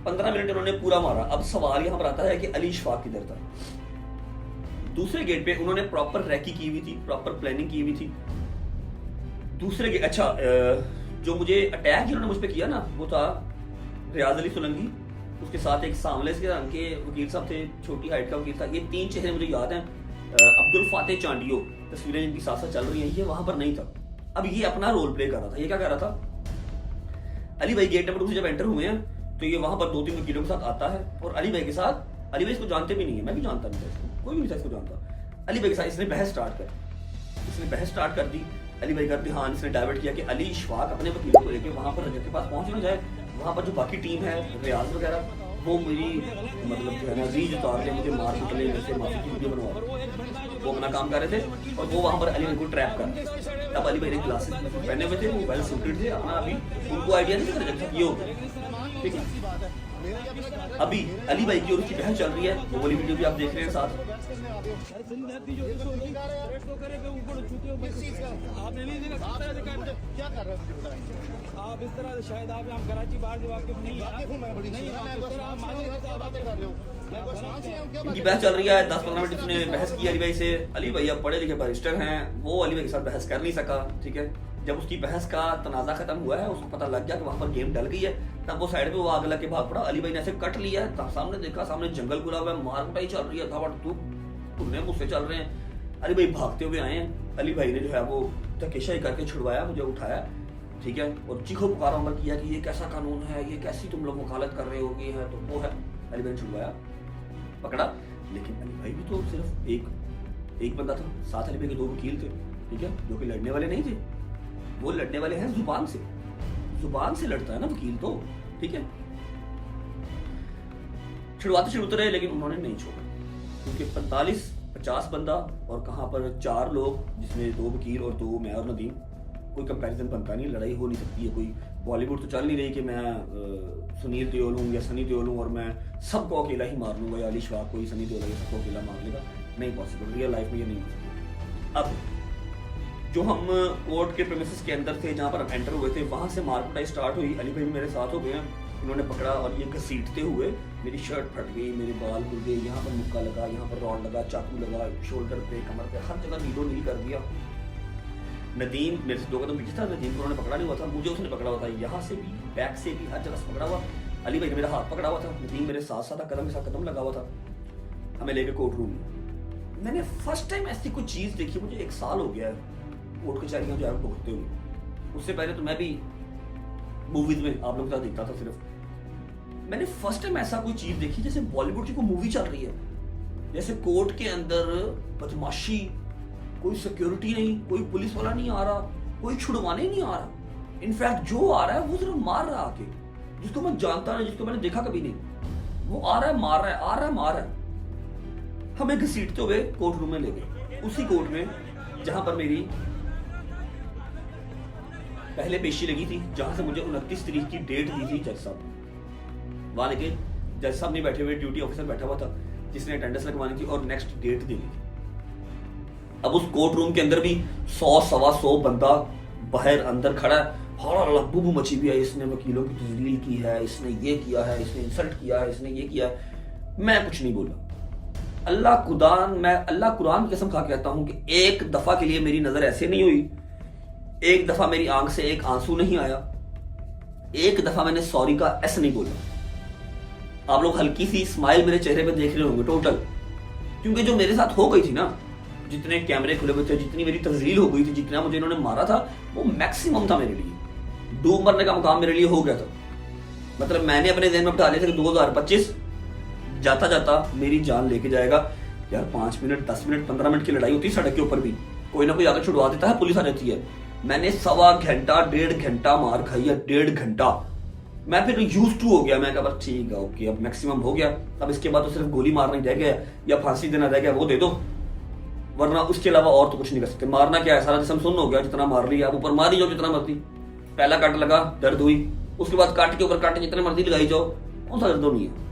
15 मिनट उन्होंने पूरा मारा। अब सवाल यहाँ पर आता है कि अली इशफाक किधर था। दूसरे गेट पे उन्होंने प्रॉपर रैकी की हुई थी, प्रॉपर प्लानिंग की हुई थी। दूसरे गेट, अच्छा, जो मुझे अटैक जिन्होंने मुझ पे किया ना, वो था रियाज अली सोलंकी, उसके साथ एक सांवले से रंग के वकील साहब थे, छोटी हाइट का वकील था। ये 3 चेहरे मुझे याद हैं। अब्दुल फातिह चांडियो, तस्वीरें जिनकी साथ साथ चल रही हैं, ये वहां पर नहीं था। अब ये अपना रोल प्ले कर रहा था। ये क्या कर रहा था, अली भाई गेट नंबर 2 से जब एंटर हुए हैं तो ये वहां पर 2-3 वकीलों के साथ आता है और अली भाई के साथ, अली भाई इसको जानते भी नहीं है, मैं भी जानता नहीं था इसको, कोई भी नहीं था इसको जानता। अली भाई के साथ इसने बहस स्टार्ट कर दी। अली भाई का ध्यान इसने डाइवर्ट किया कि अली इशफाक अपने वकीलों को लेकर वहां पर रजत के पास पहुंच ना जाए। वहां पर जो बाकी टीम है, रियाज वगैरह, वो मेरी मतलब जो है ना रीज उतार के मुझे मार कुटले जैसे माफी की वीडियो बनवा, वो अपना काम कर रहे थे और वो वहां पर अली भाई को ट्रैप कर। तब अली भाई ने ग्लासेस पहने हुए थे, वो वेल सूटेड थे, अपना अभी उनको आइडिया नहीं था रजत ये हो गया, ठीक है। अभी अली भाई की और उसकी बहस चल रही है, वो वाली वीडियो भी आप देख रहे हैं साथ। आप इस तरह शायद आप यहाँ कराची बाहर जो आपके नहीं इनकी बहस चल रही है। 10-15 मिनट इसने बहस की अली भाई से। अली भाई अब पढ़े लिखे बैरिस्टर हैं, वो अली भाई के साथ बहस कर नहीं सका, ठीक है। जब उसकी बहस का तनाजा खत्म हुआ है, उसको पता लग गया कि वहां पर गेम डल गई है, तब वो साइड पे वो आग लग के भाग पड़ा। अली भाई ने ऐसे कट लिया है, सामने देखा, सामने जंगल खुला हुआ है, मार कुटाई चल रही है, धावड़ तुमने मुझसे चल रहे हैं। अली भाई भागते हुए आए हैं। अली भाई ने जो है वो धकेशाई करके छुड़वाया, मुझे उठाया, ठीक है, और चीखो पुकारा अमर किया कि ये कैसा कानून है, ये कैसी तुम लोग वकालत कर रहे हो, ये है तो वो है। अली भाई ने छुड़वाया, पकड़ा, लेकिन अली भाई भी तो सिर्फ एक बंदा था, साथ अली भाई के 2 वकील थे, ठीक है, जो कि लड़ने वाले नहीं थे। वो लड़ने वाले हैं जुबान से लड़ता है ना वकील तो, ठीक है। छुड़वाते रहे लेकिन उन्होंने नहीं छोड़ा, क्योंकि 45-50 बंदा और कहां पर 4 लोग, जिसमें 2 वकील और 2 मैं और नदीम, कोई कंपैरिजन बनता नहीं, लड़ाई हो नहीं सकती है। कोई बॉलीवुड तो चल नहीं रही कि मैं सुनील देओल हूँ या सनी देओल हूँ और मैं सबको अकेला ही मार लूंगा, या अली इशफाक कोई सनी देओल सबको अकेला मार लेगा, नहीं पॉसिबल, रियल लाइफ में ये नहीं हो सकता। अब जो हम कोर्ट के प्रेमिसेस के अंदर थे, जहाँ पर हम एंटर हुए थे, वहां से मारकुटाई स्टार्ट हुई। अली भाई भी मेरे साथ हो गए हैं, उन्होंने पकड़ा और ये घसीटते हुए मेरी शर्ट फट गई, मेरे बाल खुल गए, यहाँ पर मुक्का लगा, यहाँ पर रॉड लगा, चाकू लगा, शोल्डर पे, कमर पे, हर जगह नीलो नील कर दिया। नदीम मेरे से 2 कदम पीछे था, नदीम को उन्होंने पकड़ा नहीं हुआ था, मुझे उसने पकड़ा हुआ था, यहाँ से भी, बैक से भी, हर जगह से पकड़ा हुआ। अली भाई ने मेरा हाथ पकड़ा हुआ था, नदीम मेरे साथ साथ कदम के साथ कदम लगा हुआ था। हमें लेके कोर्ट रूम में, मैंने फर्स्ट टाइम ऐसी कोई चीज देखी, मुझे 1 साल हो गया है कोर्ट कचहरियां जो है भुगतते हुए। उससे पहले तो मैं भी मूवीज में आप लोगों के साथ देखता था सिर्फ। मैंने फर्स्ट टाइम ऐसा कोई चीज देखी जैसे बॉलीवुड की कोई मूवी चल रही है, जैसे कोर्ट के अंदर बदमाशी, कोई सिक्योरिटी नहीं, कोई पुलिस वाला नहीं आ रहा, कोई छुड़वाने नहीं आ रहा, इनफैक्ट जो आ रहा है वो सिर्फ मार रहा है आके, जिसको मैं जानता नहीं, जिसको मैंने देखा कभी नहीं, वो आ रहा है मार रहा है, आ रहा है मार रहा है। हमें घसीटते हुए कोर्ट रूम में ले गए, उसी कोर्ट में जहां पर मेरी पहले पेशी लगी थी, जहां से मुझे 29 तारीख की डेट दी थी जज साहब। वहां लेके जज साहब नहीं बैठे हुए, ड्यूटी ऑफिसर बैठा हुआ था जिसने अटेंडेंस लगवानी थी और नेक्स्ट डेट देनी थी। अब उस कोर्ट रूम के अंदर भी 100-125 बंदा बाहर अंदर खड़ा है, हड़ा लब्बू मची हुई है, इसने वकीलों की तजलील की है, इसने ये किया है, इसने इंसल्ट किया है, इसने ये किया है। मैं कुछ नहीं बोला। अल्लाह कुरान की कसम खा के कहता हूं कि एक दफा के लिए मेरी नजर ऐसे नहीं हुई, एक दफा मेरी आंख से एक आंसू नहीं आया, एक दफा मैंने सॉरी का एस नहीं बोला। आप लोग हल्की सी स्माइल मेरे चेहरे पे देख रहे होंगे टोटल, क्योंकि जो मेरे साथ हो गई थी ना, जितने कैमरे खुले हुए थे, जितनी मेरी तजलील हो गई थी, जितना मुझे इन्होंने मारा था, वो मैक्सिमम था मेरे लिए। डूब मरने का मुकाम मेरे लिए हो गया था। मतलब मैंने अपने ज़हन में बिठा लिया था कि 2025 जाता जाता मेरी जान लेके जाएगा। यार 5 मिनट 10 मिनट 15 मिनट की लड़ाई होती है सड़क के ऊपर भी, कोई ना कोई आकर छुड़वा देता है, पुलिस आ जाती है। मैंने 1.25 घंटा 1.5 घंटा मार खाई है, 1.5 घंटा। मैं फिर यूज टू हो गया, मैं कहा बस ठीक है, ओके अब मैक्सिमम हो गया, अब इसके बाद तो सिर्फ गोली मारना ही रह गया या फांसी देना रह गया, वो दे दो, वरना उसके अलावा और तो कुछ नहीं कर सकते। मारना क्या है, सारा जिस्म सुन्न हो गया, जितना मार लिया, आप ऊपर मार ही जाओ जितना मर्जी। पहला कट लगा, दर्द हुई, उसके बाद काट के ऊपर काट जितने मर्जी लगाई जाओ, कौन सा दर्द नहीं है।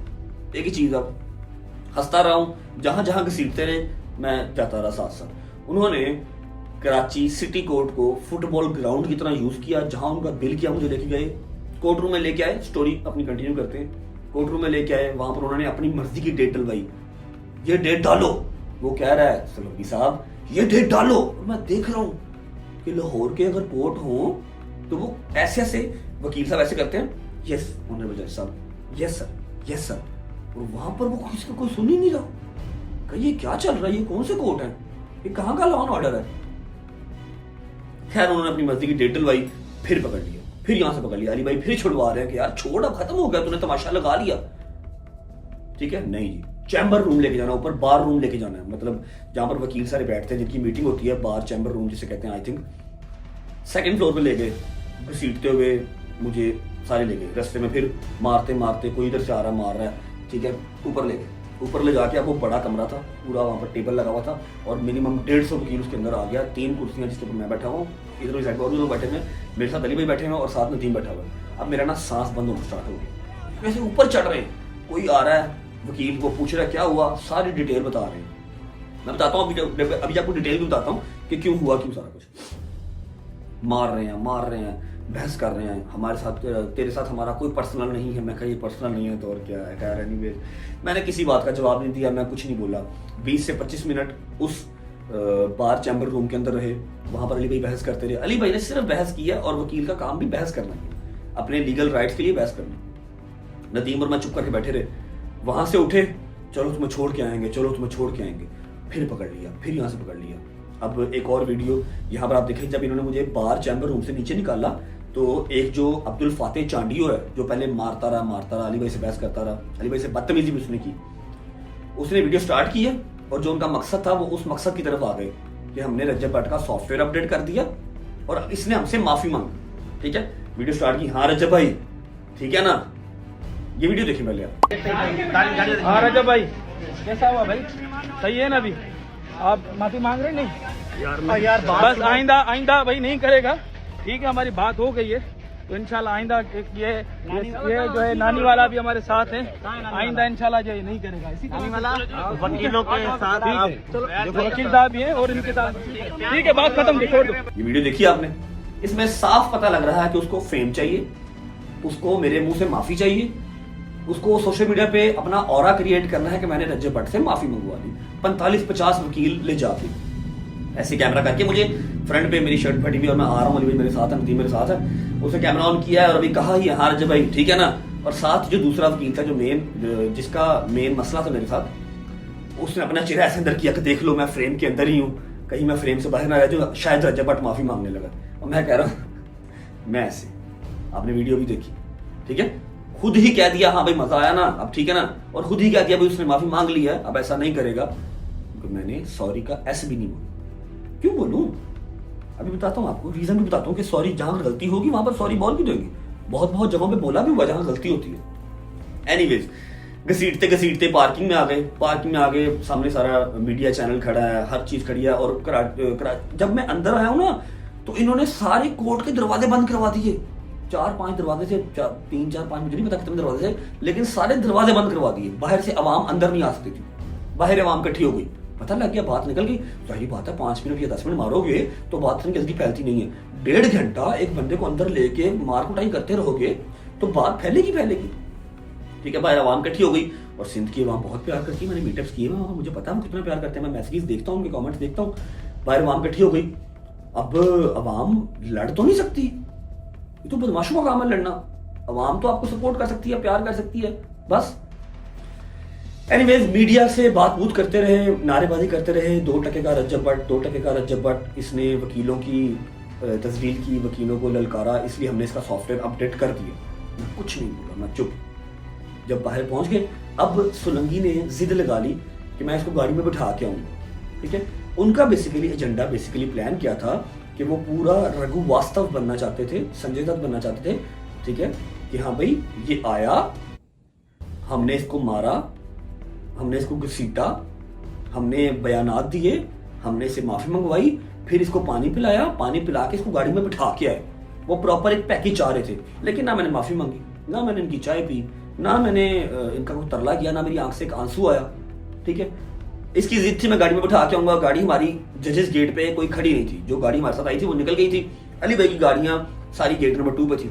एक ही चीज, अब हंसता रहा हूं, जहां जहां घसीटते रहे मैं जाता रहा साथ साथ। उन्होंने कराची सिटी कोर्ट को फुटबॉल ग्राउंड की तरह यूज किया, जहां उनका बिल किया मुझे लेके गए, कोर्ट रूम में लेके आए, स्टोरी अपनी कंटिन्यू करते हैं। कोर्ट रूम में लेके आए, वहां पर उन्होंने अपनी मर्जी की डेट डलवाई, ये डेट डालो, वो कह रहा है सलोगी साहब ये डेट डालो, और मैं देख रहा हूं कि लाहौर के अगर कोर्ट हो तो वो ऐसे ऐसे वकील साहब ऐसे करते हैं, यस ऑनरेबल जज साहब, यस सर, यस सर, और वहां पर वो किसी का कोई सुन ही नहीं रहा। ये क्या चल रहा है, ये कौन से कोर्ट है, ये कहां का लॉ एंड ऑर्डर है। खैर उन्होंने अपनी मर्जी की डेट डलवाई, फिर पकड़ लिया, फिर यहां से पकड़ लिया, अली भाई फिर छुड़वा रहे हैं कि यार छोड़, अब खत्म हो गया, तूने तमाशा लगा लिया। ठीक है, नहीं जी, चैम्बर रूम लेके जाना, ऊपर बार रूम लेके जाना है, मतलब जहां पर वकील सारे बैठते हैं, जिनकी मीटिंग होती है, बार चैम्बर रूम जिसे कहते हैं। आई थिंक 2nd फ्लोर पे ले गए, घसीटते हुए मुझे सारे ले गए, रास्ते में फिर मारते मारते, कोई इधर से आ रहा मार रहा है, ठीक है, ऊपर ले गए। ऊपर ले जाके, अब वो बड़ा कमरा था पूरा, वहाँ पर टेबल लगा हुआ था और मिनिमम 150 वकील उसके अंदर आ गया। 3 कुर्सियां जिसके ऊपर मैं बैठा हूँ, इधर उस साइड पर और भी लोग बैठे हुए, मेरे साथ अली भाई बैठे हुए और साथ में 3 बैठा हुआ है। अब मेरा ना सांस बंद होना स्टार्ट हो गया, वैसे ऊपर चढ़ रहे हैं, कोई आ रहा है वकील को पूछ रहा है क्या हुआ, सारी डिटेल बता रहे हैं। मैं बताता हूँ अभी आपको डिटेल भी बताता हूँ कि क्यों हुआ, क्यों सारा कुछ। मार रहे हैं, बहस कर रहे हैं, हमारे साथ, तेरे साथ हमारा कोई पर्सनल नहीं है। मैं कहा ये पर्सनल नहीं है तो और क्या है, कह रहा एनीवेज। मैंने किसी बात का जवाब नहीं दिया, मैं कुछ नहीं बोला। 20 से 25 मिनट उस बार चैम्बर रूम के अंदर रहे, वहां पर अली भाई बहस करते रहे। अली भाई ने सिर्फ बहस किया, और वकील का काम भी बहस करना है, अपने लीगल राइट्स के लिए बहस करना। नदीम और मैं चुप करके बैठे रहे, वहां से उठे, चलो तुम्हें छोड़ के आएंगे, चलो तुम्हें छोड़ के आएंगे, फिर पकड़ लिया, फिर यहाँ से पकड़ लिया। अब एक और वीडियो यहाँ पर आप देखें, जब इन्होंने मुझे बार चैम्बर रूम से नीचे निकाला तो एक जो अब्दुल फातेह चांडियो है, जो पहले मारता रहा, अली भाई से बहस करता रहा, अली भाई से बदतमीजी भी उसने की, उसने वीडियो स्टार्ट की है, और जो उनका मकसद था वो उस मकसद की तरफ आ गए कि हमने रज्जब भट्ट का सॉफ्टवेयर अपडेट कर दिया और इसने हमसे माफी मांगी। ठीक है, वीडियो स्टार्ट की, हाँ रज्जब भाई ठीक है ना, ये वीडियो देखिए पहले आप। हाँ रजब भाई कैसा हुआ भाई, सही है ना, अभी आप माफी मांग रहे नहीं यार बस आइंदा भाई नहीं करेगा, ठीक है, हमारी बात हो गई है, तो इंशाल्लाह आइंदा ये जो है नानी वाला भी हमारे साथ है, आइंदा इंशाल्लाह जो नहीं करेगा। इसी वाला वकीलों के साथ वकील साहब भी हैं और इनके साथ, ठीक है, बात खत्म, छोड़ दो। ये वीडियो देखिए आपने, इसमें साफ पता लग रहा है कि उसको फेम चाहिए, उसको मेरे मुंह से माफी चाहिए, उसको सोशल मीडिया पे अपना ऑरा क्रिएट करना है कि मैंने रज्जब भट्ट से माफी मंगवा दी। 45-50 वकील ले जाके ऐसे कैमरा करके, मुझे फ्रंट पे मेरी शर्ट फटी हुई और मैं आ रहा हूँ, अली भाई मेरे साथ है, नदीम मेरे साथ है, उसने कैमरा ऑन किया है और अभी कहा ही हाँ रज्जब भाई ठीक है ना। और साथ जो दूसरा वकील था, जो जिसका मेन मसला था मेरे साथ, उसने अपना चेहरा ऐसे अंदर किया कि देख लो मैं फ्रेम के अंदर ही हूँ, कहीं मैं फ्रेम से बाहर ना रह जाऊँ, शायद रज्जब भट्ट माफी मांगने लगा। और मैं कह रहा हूँ मैं ऐसे, आपने वीडियो भी देखी, ठीक है, खुद ही कह दिया हाँ भाई मजा आया ना, अब ठीक है ना, और खुद ही कह दिया भाई उसने माफी मांग ली है, अब ऐसा नहीं करेगा। मैंने सॉरी का एस भी नहीं बोला, क्यों बोलूं, अभी बताता हूँ आपको, रीजन भी बताता हूँ कि सॉरी जहां गलती होगी वहां पर सॉरी बोल भी देंगे। बहुत बहुत जगहों पे बोला भी हुआ जहां गलती होती है। एनीवेज, घसीटते घसीटते पार्किंग में आ गए। पार्किंग में आ गए, सामने सारा मीडिया चैनल खड़ा है, हर चीज खड़ी है। और जब मैं अंदर आया हूँ ना, तो इन्होंने सारे कोर्ट के दरवाजे बंद करवा दिए। 4-5 दरवाजे थे, 3-4-5 मुझे नहीं पता कितने दरवाजे थे, लेकिन सारे दरवाजे बंद करवा दिए। बाहर से आवाम अंदर नहीं आ सकती थी, बाहर आवाम इकट्ठी हो गई। पता लग गया, बात निकल गई। सही बात है, 5 मिनट या 10 मिनट मारोगे तो बात इतनी जल्दी फैलती नहीं है। 1.5 घंटा एक बंदे को अंदर लेके मार कुटाई करते रहोगे तो बात फैलेगी फैलेगी। ठीक है, बाहर आवाम इकट्ठी हो गई। और सिंध की आवाम बहुत प्यार करती है, मैंने मीटअप्स किए हैं, मुझे पता है वो कितना प्यार करते हैं। मैं मैसेजेस देखता हूँ, उनके कमेंट्स देखता हूँ। बाहर आवाम इकट्ठी हो गई। अब आवाम लड़ तो नहीं सकती, ये तो बदमाशों का काम है लड़ना। आवाम तो आपको सपोर्ट कर सकती है, प्यार कर सकती है, बस। एनीवेज, मीडिया से बात बूत करते रहे, नारेबाजी करते रहे। 2 टके का रज्जब भट्ट, 2 टके का रज्जब भट्ट। इसने वकीलों की तस्दील की, वकीलों को ललकारा, इसलिए हमने इसका सॉफ्टवेयर अपडेट कर दिया। मैं कुछ नहीं बोला, मैं चुप। जब बाहर पहुंच गए, अब सोलंकी ने जिद लगा ली कि मैं इसको गाड़ी में बिठा के आऊंगा। ठीक है, उनका बेसिकली एजेंडा, बेसिकली प्लान क्या था कि वो पूरा रघु वास्तव बनना चाहते थे, संजय दत्त बनना चाहते थे। ठीक है, कि हाँ भाई ये आया, हमने इसको मारा, हमने इसको घसीटा, हमने बयानात दिए, हमने इससे माफी मंगवाई, फिर इसको पानी पिलाया, पानी पिला के इसको गाड़ी में बिठा के आए। वो प्रॉपर एक पैकेज चाह रहे थे, लेकिन ना मैंने माफी मांगी, ना मैंने इनकी चाय पी, ना मैंने इनका कोई तरला किया, ना मेरी आंख से एक आंसू आया। ठीक है, इसकी जिद थी मैं गाड़ी में बिठा के आऊंगा। गाड़ी हमारी जजेस गेट पे कोई खड़ी नहीं थी, जो गाड़ी हमारे साथ आई थी वो निकल गई थी। अली भाई की गाड़ियां सारी गेट नंबर 2 पे थी।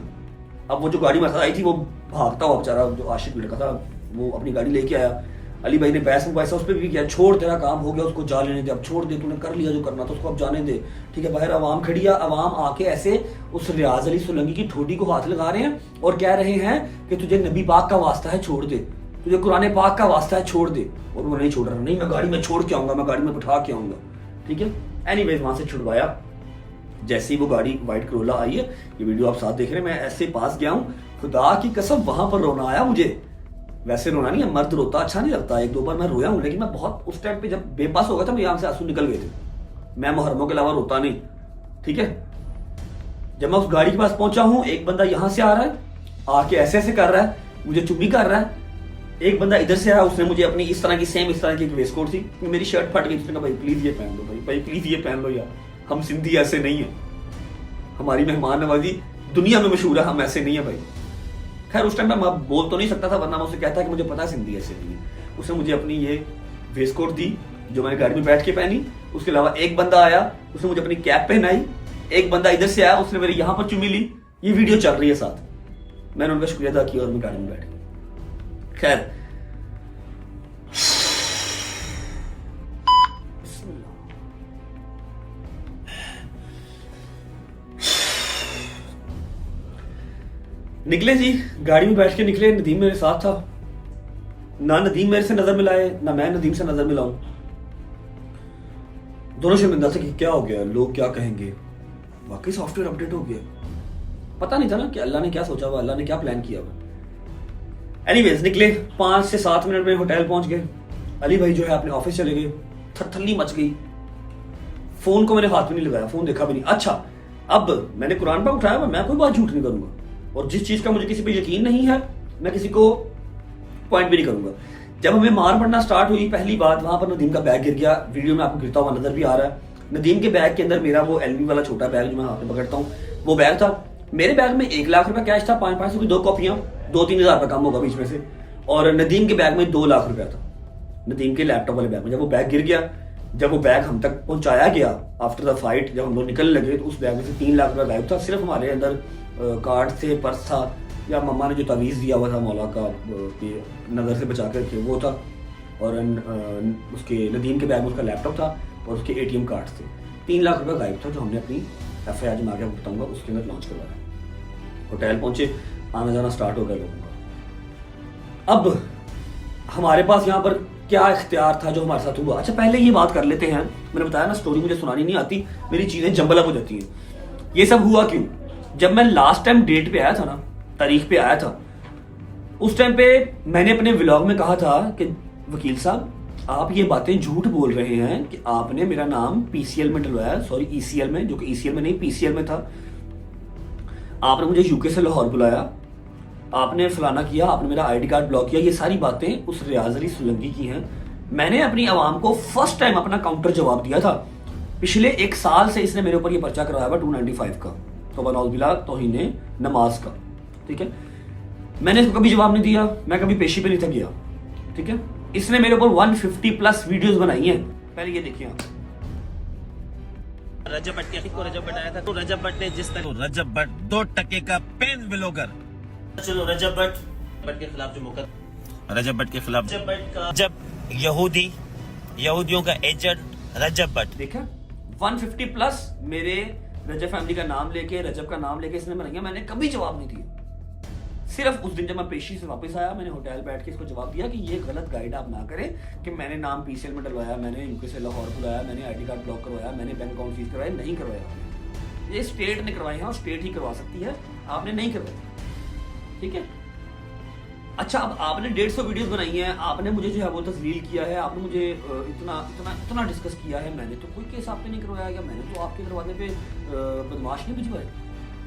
अब वो जो गाड़ी हमारे साथ आई थी वो भागता हुआ बेचारा जो आशिक लड़का था, वो अपनी गाड़ी लेके आया। अली भाई ने बहस पैसा उस पर भी किया, छोड़ तेरा काम हो गया, उसको जा लेने दे, अब छोड़ दे, तूने कर लिया जो करना था, उसको अब जाने दे। ठीक है, बाहर आवाम खड़ी है, आवाम आके ऐसे उस रियाज अली सोलंकी की ठोडी को हाथ लगा रहे हैं और कह रहे हैं कि तुझे नबी पाक का वास्ता है छोड़ दे, तुझे कुरान पाक का वास्ता है छोड़ दे। और वो नहीं छोड़ रहा, नहीं मैं गाड़ी में छोड़ के आऊंगा, मैं गाड़ी में बिठा के आऊंगा। ठीक है, एनीवेज वहां से छुड़वाया। जैसे ही वो गाड़ी व्हाइट करोला आई है, ये वीडियो आप साथ देख रहे हैं, मैं ऐसे पास गया हूँ, खुदा की कसम वहां पर रोना आया मुझे। वैसे रोना नहीं है, मर्द रोता अच्छा नहीं लगता, 1-2 बार मैं रोया हूं, लेकिन मैं बहुत उस टाइम पे जब बेबस हो गया था, मेरी आंख से आंसू निकल गए थे। मैं मुहर्रमों के अलावा रोता नहीं। ठीक है, जब मैं उस गाड़ी के पास पहुंचा हूं, एक बंदा यहां से आ रहा है, आके ऐसे ऐसे कर रहा है, मुझे चुम्मी कर रहा है। एक बंदा इधर से आया, उसने मुझे अपनी इस तरह की सेम इस तरह की वेस्ट कोट थी, मेरी शर्ट फट गई, उसने कहा भाई प्लीज ये पहन लो, भाई प्लीज ये पहन लो यार, हम सिंधी ऐसे नहीं है, हमारी मेहमान नवाजी दुनिया में मशहूर है, हम ऐसे नहीं है भाई। खैर उस टाइम मैं बोल तो नहीं सकता था, वरना मैं उसे कहता कि मुझे पता है सिंधी ऐसे नहीं है। उसने मुझे अपनी ये वेस्ट कोट दी जो मैंने गाड़ी में बैठ के पहनी। उसके अलावा एक बंदा आया, उसने मुझे अपनी कैप पहनाई। एक बंदा इधर से आया, उसने मेरे यहाँ पर चुम्मी ली। ये वीडियो चल रही है साथ, मैंने उनका शुक्रिया अदा किया और मैं गाड़ी में बैठ गया। खैर निकले जी, गाड़ी में बैठ के निकले। नदीम मेरे साथ था, ना नदीम मेरे से नजर मिलाए, ना मैं नदीम से नजर मिलाऊं। दोनों शर्मिंदा थे कि क्या हो गया, लोग क्या कहेंगे। वाकई सॉफ्टवेयर अपडेट हो गया, पता नहीं था ना कि अल्लाह ने क्या सोचा हुआ, अल्लाह ने क्या प्लान किया हुआ। एनीवेज निकले, 5 से 7 मिनट में होटल पहुंच गए। अली भाई जो है अपने ऑफिस चले गए, थरथल्ली मच गई। फोन को मैंने हाथ में नहीं लगाया, फोन देखा भी नहीं। अच्छा, अब मैंने कुरान पर उठाया, मैं कोई बात झूठ नहीं करूंगा, और जिस चीज का मुझे किसी पे यकीन नहीं है मैं किसी को पॉइंट भी नहीं करूंगा। जब हमें मार पड़ना स्टार्ट हुई, पहली बात वहां पर नदीम का बैग गिर गया, वीडियो में आपको गिरता हुआ नजर भी आ रहा है। नदीम के बैग के अंदर मेरा वो एलवी वाला छोटा बैग जो मैं हाथ में पकड़ता हूँ, वो बैग था। मेरे बैग में 1 लाख रुपया कैश था, 500 की 2 कॉपियां, 2-3 हज़ार रुपया कम होगा बीच में से। और नदीम के बैग में 2 लाख रुपया था, नदीम के लैपटॉप वाले बैग में। जब वो बैग गिर गया, जब वो बैग हम तक पहुंचाया गया आफ्टर द फाइट, जब हम लोग निकलने लगे, तो उस बैग में से 3 लाख रुपया गायब था। सिर्फ हमारे अंदर कार्ड थे, पर्स था, या मम्मा ने जो तवीज़ दिया हुआ था मौला का नज़र से बचा कर रखे वो था, और उसके नदीम के बैग में उसका लैपटॉप था और उसके ATM कार्ड थे। 3 लाख रुपया गायब था, जो हमने अपनी FIR में आगे बताऊंगा उसके अंदर लॉन्च करवाया। होटल पहुंचे, आना जाना स्टार्ट हो गया लोगों का। अब हमारे पास यहाँ पर क्या इख्तियार था जो हमारे साथ हुआ। अच्छा, पहले ये बात कर लेते हैं, मैंने बताया ना स्टोरी मुझे सुनानी नहीं आती, मेरी चीज़ें जंबल हो जाती हैं। ये सब हुआ क्यों? जब मैं लास्ट टाइम डेट पे आया था ना, तारीख पे आया था, उस टाइम पे मैंने अपने व्लॉग में कहा था कि वकील साहब आप ये बातें झूठ बोल रहे हैं कि आपने मेरा नाम पीसीएल में डलवाया, सॉरी ईसीएल में, जो कि ईसीएल में नहीं पीसीएल में था। आपने मुझे यूके से लाहौर बुलाया, आपने फलाना किया, आपने मेरा आईडी कार्ड ब्लॉक किया। ये सारी बातें उस रियाज अली सोलंकी की हैं। मैंने अपनी आवाम को फर्स्ट टाइम अपना काउंटर जवाब दिया था। पिछले 1 साल से इसने मेरे ऊपर ये पर्चा करवाया हुआ 295 का, तौबा तौहीन नमाज का, ठीक है। मैंने इसको कभी जवाब नहीं दिया, मैं कभी पेशी पे नहीं था गया, ठीक है। इसने मेरे ऊपर 150+ वीडियोस बनाई हैं। पहले ये देखिए आप। रजब भट्ट को रजब भट्ट आया था, तो रजब भट्ट ने जिस तरह रजब भट्ट 2 टके का पेन ब्लॉगर, चलो रजब भट्ट के खिलाफ जो मुकदमा, रजब भट्ट के खिलाफ, रजब भट्ट का जब यहूदियों का एजेंट रजब भट्ट, देखा 150+ मेरे रजब फैमिली का नाम लेके, रजब का नाम लेके इसने बनाई। मैंने कभी जवाब नहीं दिया। सिर्फ उस दिन जब मैं पेशी से वापस आया, मैंने होटल बैठ के इसको जवाब दिया कि ये गलत गाइड आप ना करें कि मैंने नाम पीसीएल में डलवाया, मैंने यूके से लाहौर बुलाया, मैंने आईडी कार्ड ब्लॉक करवाया, मैंने बैंक अकाउंट सीज करवाया। नहीं करवाया, ये स्टेट ने करवाए हैं और स्टेट ही करवा सकती है, आपने नहीं करवाया, ठीक है। अच्छा, अब आपने 150 वीडियोस बनाई हैं, आपने मुझे जो है वो तस्लील किया है, आपने मुझे इतना डिस्कस किया है। मैंने तो कोई केस आप पे नहीं करवाया, या मैंने तो आपके दरवाजे पे बदमाश नहीं भिजवाए।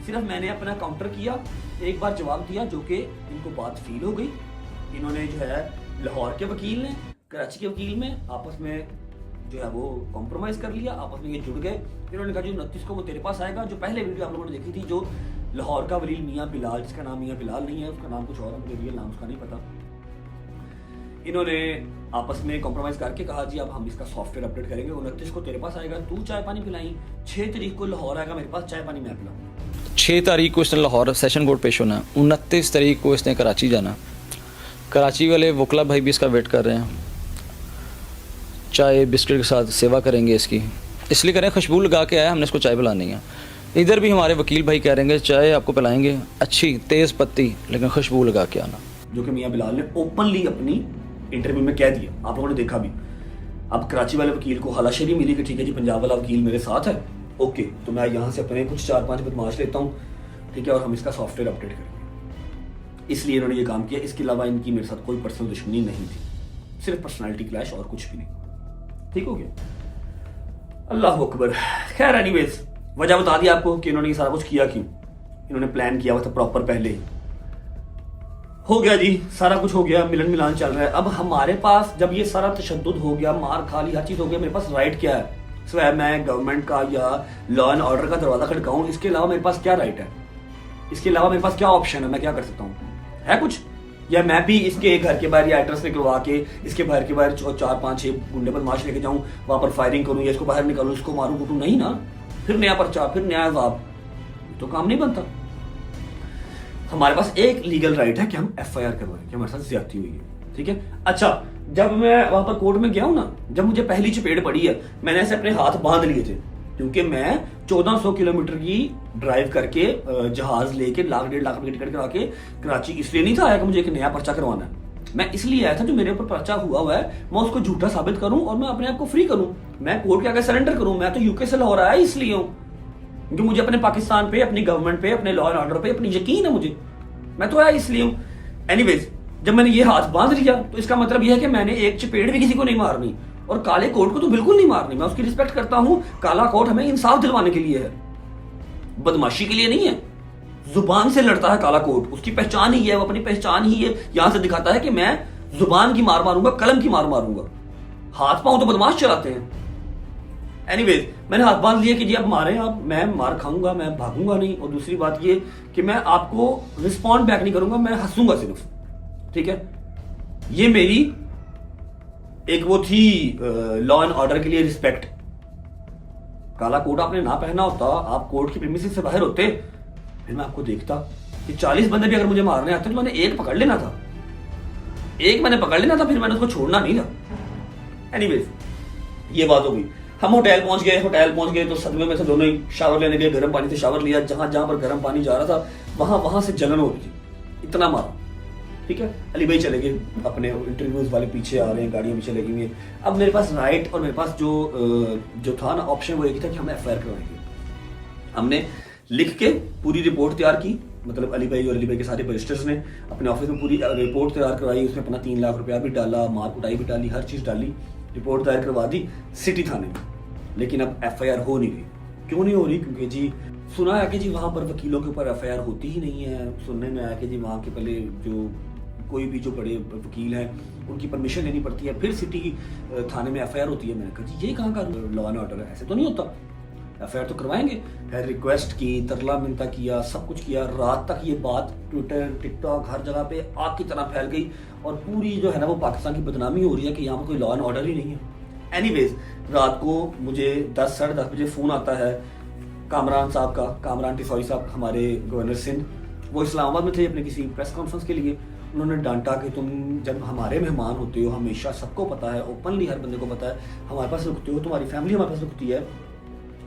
सिर्फ मैंने अपना काउंटर किया, एक बार जवाब दिया, जो कि इनको बात फील हो गई। इन्होंने जो है लाहौर के वकील ने कराची के वकील में आपस में जो है वो कॉम्प्रोमाइज कर लिया, आपस में ये जुड़ गए। इन्होंने कहा जो 29 को वो तेरे पास आएगा। जो पहले वीडियो आप लोगों ने देखी थी, जो लाहौर का वलील मियाँ बिलाल, जिसका नाम मियाँ बिलाल नहीं है, उसका नाम कुछ और है, मुझे रियल नाम उसका नहीं पता। इन्होंने आपस में कॉम्प्रोमाइज करके कहा जी अब हम इसका सॉफ्टवेयर अपडेट करेंगे, 29 को तेरे पास आएगा, तू चाय पानी पिलाई, 6 तारीख को लाहौर आएगा मेरे पास, चाय पानी मैं पिलाऊंगा। 6 तारीख को इसने लाहौर सेशन कोर्ट पेश होना, 29 तारीख को इसने कराची जाना। कराची वाले वकला भाई भी इसका वेट कर रहे हैं, चाय बिस्किट के साथ सेवा करेंगे इसकी, इसलिए करें खुशबू लगा के आया, हमने इसको चाय पिलानी है। इधर भी हमारे वकील भाई कह रहे हैं चाय आपको पिलाएंगे, अच्छी तेज़ पत्ती, लेकिन खुशबू लगा के आना, जो कि मियाँ बिलाल ने ओपनली अपनी इंटरव्यू में कह दिया, आप लोगों ने देखा भी। अब कराची वाले वकील को हलाशेरी मिली कि ठीक है जी पंजाब वाला वकील मेरे साथ है, ओके, तो मैं यहाँ से अपने कुछ 4-5 बदमाश लेता हूँ, ठीक है, और हम इसका सॉफ्टवेयर अपडेट करेंगे। इसलिए इन्होंने ये काम किया। इसके अलावा इनकी मेरे साथ कोई पर्सनल दुश्मनी नहीं थी, सिर्फ पर्सनालिटी क्लैश और कुछ भी नहीं। ठीक हो गया, अल्लाह अकबर। खैर एनीवेज, वजह बता दी आपको कि इन्होंने ये सारा कुछ किया क्यों। इन्होंने प्लान किया हुआ था प्रॉपर, पहले ही हो गया जी, सारा कुछ हो गया, मिलन मिलान चल रहा है। अब हमारे पास जब ये सारा तशद्दुद हो गया, मार खा ली, हर चीज हो गया, मेरे पास राइट क्या है? सिवाय मैं गवर्नमेंट का या लॉ एंड ऑर्डर का दरवाजा खड़काऊं, इसके अलावा मेरे पास क्या राइट है? इसके अलावा मेरे पास क्या ऑप्शन है? मैं क्या कर सकता हूँ? है कुछ? या मैं भी इसके घर के बाहर या एड्रेस निकलवा के इसके घर के बाहर 4-5-6 गुंडे बदमाश लेके जाऊं, वहां पर फायरिंग करूं या इसको बाहर निकालूं, इसको मारूं कूटूं? नहीं ना, फिर नया पर्चा, फिर नया जवाब, तो काम नहीं बनता। हमारे पास एक लीगल राइट है कि हम FIR करवाएं कि हमारे साथ ज्यादती हुई है, ठीक है। अच्छा, जब मैं वहां पर कोर्ट में गया हूं ना, जब मुझे पहली चपेट पड़ी है, मैंने ऐसे अपने हाथ बांध लिए थे, क्योंकि मैं 1400 किलोमीटर की ड्राइव करके जहाज लेके 1.5 लाख रुपए की टिकट करा के कराची इसलिए नहीं था आया कि मुझे एक नया पर्चा करवाना है। मैं इसलिए आया था जो मेरे ऊपर पर्चा हुआ है मैं उसको झूठा साबित करूं और मैं अपने आप को फ्री करूं, मैं कोर्ट के आगे सरेंडर करूं। मैं तो यूके से लाहौर आया इसलिए हूं क्योंकि मुझे अपने पाकिस्तान पे, अपनी गवर्नमेंट पे, अपने लॉ एंड ऑर्डर पे अपनी यकीन है मुझे, मैं तो आया इसलिए हूं। एनीवेज, जब मैंने ये हाथ बांध लिया तो इसका मतलब यह है कि मैंने एक चपेट भी किसी को नहीं मारनी, और काले कोट को तो बिल्कुल नहीं मारनी। मैं उसकी रिस्पेक्ट करता हूं, काला कोट हमें इंसाफ दिलवाने के लिए है, बदमाशी के लिए नहीं है। जुबान से लड़ता है काला कोट, उसकी पहचान ही है, वो अपनी पहचान ही है, यहां से दिखाता है कि मैं जुबान की मार मारूंगा, कलम की मार मारूंगा। हाथ पांव तो बदमाश चलाते हैं। एनीवेज, मैंने हाथ बांध लिया कि जी अब मारे आप, मैं मार खाऊंगा, मैं भागूंगा नहीं। और दूसरी बात ये कि मैं आपको रिस्पॉन्ड बैक नहीं करूंगा, मैं हंसूंगा सिर्फ, ठीक है। ये मेरी एक वो थी लॉ एंड ऑर्डर के लिए रिस्पेक्ट। काला कोट आपने ना पहना होता, आप कोर्ट की प्रीमिसेस से बाहर होते, फिर मैं आपको देखता कि 40 बंदे भी अगर मुझे मारने आते तो मैंने एक पकड़ लेना था, एक मैंने पकड़ लेना था, फिर मैंने उसको छोड़ना नहीं था। एनीवेज, ये बात हो गई। हम होटल पहुंच गए तो सदमे में से दोनों ही शावर लेने गए, गर्म पानी से शावर लिया, जहां जहां पर गर्म पानी जा रहा था वहां से जलन हो रही थी, इतना मारा, ठीक है। अली भाई चले गए अपने इंटरव्यूज वाले, पीछे आ रहे हैं, गाड़ियां पीछे लगी हुई हैं। अब मेरे पास राइट और मेरे पास जो था ना ऑप्शन, वो एक था कि हम FIR करवाएंगे। हमने लिख के पूरी रिपोर्ट तैयार की, मतलब अली भाई और अली भाई के सारे बैरिस्टर्स ने अपने ऑफिस में पूरी रिपोर्ट तैयार करवाई, उसमें अपना 3 लाख रुपया भी डाला, मार कुटाई भी डाली, हर चीज़ डाली, रिपोर्ट तैयार करवा दी सिटी थाने में। लेकिन अब FIR हो नहीं रही। क्यों नहीं हो रही? क्योंकि जी सुना है कि जी वहाँ पर वकीलों के ऊपर FIR होती ही नहीं है। सुनने में आया कि जी वहाँ के पहले जो कोई भी जो बड़े वकील हैं उनकी परमिशन लेनी पड़ती है, फिर सिटी थाने में FIR होती है। मैंने कहा जी ये कहाँ का लॉ एंड ऑर्डर है, ऐसे तो नहीं होता। FIR तो करवाएंगे। फिर रिक्वेस्ट की, तरला मिनता किया, सब कुछ किया। रात तक ये बात ट्विटर, टिकटॉक हर जगह पे आग की तरह फैल गई और पूरी जो है ना वो पाकिस्तान की बदनामी हो रही है कि यहाँ पर कोई लॉ एंड ऑर्डर ही नहीं है। एनीवेज, रात को मुझे 10 साढ़े 10 बजे फ़ोन आता है कामरान साहब का, कामरान टिसौरी साहब हमारे गवर्नर सिंध, वो इस्लामाबाद में थे अपने किसी प्रेस कॉन्फ्रेंस के लिए। उन्होंने डांटा कि तुम जब हमारे मेहमान होते हो, हमेशा सबको पता है, ओपनली हर बंदे को पता है, हमारे पास रुकते हो, तुम्हारी फैमिली हमारे पास रुकती है,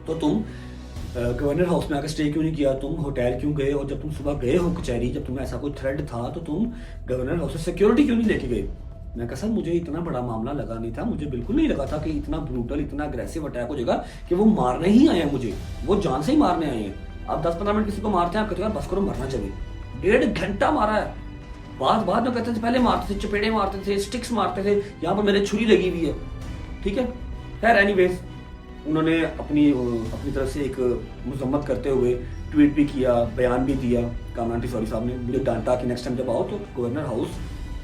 तो तुम गवर्नर हाउस में आकर स्टे क्यों नहीं किया, तुम होटल क्यों गए, और जब तुम सुबह गए हो कचहरी, जब तुम्हें ऐसा कोई थ्रेड था तो तुम गवर्नर हाउस से सिक्योरिटी क्यों नहीं लेके गए। मैं कहा सर मुझे इतना बड़ा मामला लगा नहीं था, मुझे बिल्कुल नहीं लगा था कि इतना ब्रूटल, इतना अग्रेसिव अटैक हो जाएगा कि वो मारने ही आए हैं मुझे, वो जान से ही मारने आए हैं। आप 10-15 मिनट किसी को मारते हैं, आप कहते हैं बस करो मरना चाहिए। 1.5 घंटा मारा है। बाद में कहते थे पहले मारते थे, चपेड़े मारते थे, स्टिक्स मारते थे, यहाँ पर मेरे छुरी लगी हुई है। ठीक है, खैर एनीवेज उन्होंने अपनी तरफ से एक मजम्मत करते हुए ट्वीट भी किया, बयान भी दिया। कामरान टिसौरी साहब ने मुझे डांटा कि नेक्स्ट टाइम जब आओ तो गवर्नर हाउस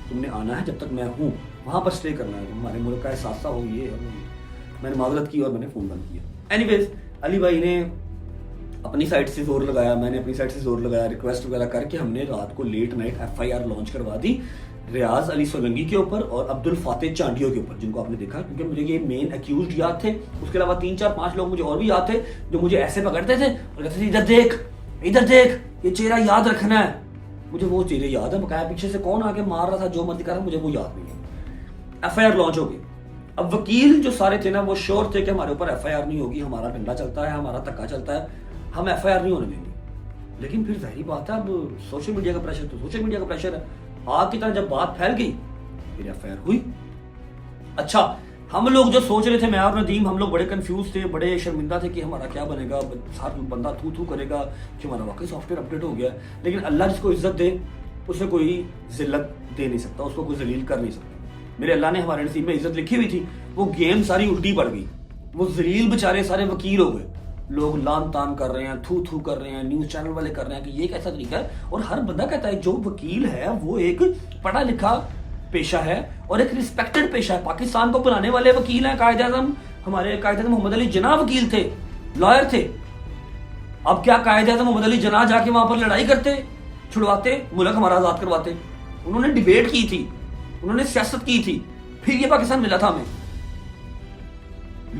तुमने आना है, जब तक मैं हूँ वहाँ पर स्टे करना है, हमारे मुल्क का एहसास हो ये। मैंने माजरत की और मैंने फ़ोन बंद किया। एनीवेज अली भाई ने अपनी साइड से जोर लगाया, मैंने अपनी साइड से जोर लगाया, रिक्वेस्ट वगैरह करके हमने रात को लेट नाइट FIR लॉन्च करवा दी रियाज अली सोलंकी के ऊपर और अब्दुल फातेह चांडियो के ऊपर, जिनको आपने देखा। क्योंकि मुझे ये मेन एक्यूज्ड याद थे, उसके अलावा 3-4-5 लोग मुझे और भी याद थे जो मुझे ऐसे पकड़ते थे और कहते थे इधर देख, ये चेहरा याद रखना है। मुझे वो चेहरे याद है, बकाया पीछे से कौन आके मार रहा था, जो मर्जी कर रहा था, मुझे वो याद नहीं है। FIR लॉन्च हो गई। अब वकील जो सारे थे ना वो श्योर थे कि हमारे ऊपर FIR नहीं होगी, हमारा डंडा चलता है, हमारा धक्का चलता है, हम FIR नहीं होने देंगे। लेकिन फिर जाहिर बात है, अब सोशल मीडिया का प्रेशर तो सोशल मीडिया का प्रेशर है। आग की तरह जब बात फैल गई फिर FIR हुई। अच्छा, हम लोग जो सोच रहे थे, मैं और नदीम, हम लोग बड़े कंफ्यूज थे, बड़े शर्मिंदा थे कि हमारा क्या बनेगा, हर बंदा थू करेगा कि हमारा वाकई सॉफ्टवेयर अपडेट हो गया। लेकिन अल्लाह जिसको इज्जत दे उसे कोई जिल्लत दे नहीं सकता, उसको कोई जलील कर नहीं सकता। मेरे अल्लाह ने हमारे नसीब में इज्जत लिखी हुई थी, वो गेम सारी उल्टी पड़ गई। वो जलील बेचारे सारे वकील हो गए। लोग लान तान कर रहे हैं, थू कर रहे हैं, न्यूज चैनल वाले कर रहे हैं कि ये कैसा तरीका है। और हर बंदा कहता है जो वकील है वो एक पढ़ा लिखा पेशा है और एक रिस्पेक्टेड पेशा है। पाकिस्तान को बनाने वाले वकील हैं कायद-ए-आज़म, हमारे कायद-ए-आज़म मोहम्मद अली जिन्ना वकील थे, लॉयर थे। अब क्या कायद-ए-आज़म मोहम्मद अली जिन्ना जाके वहां पर लड़ाई करते, छुड़वाते, मुल्क हमारा आजाद करवाते? उन्होंने डिबेट की थी, उन्होंने सियासत की थी, फिर ये पाकिस्तान मिला था हमें।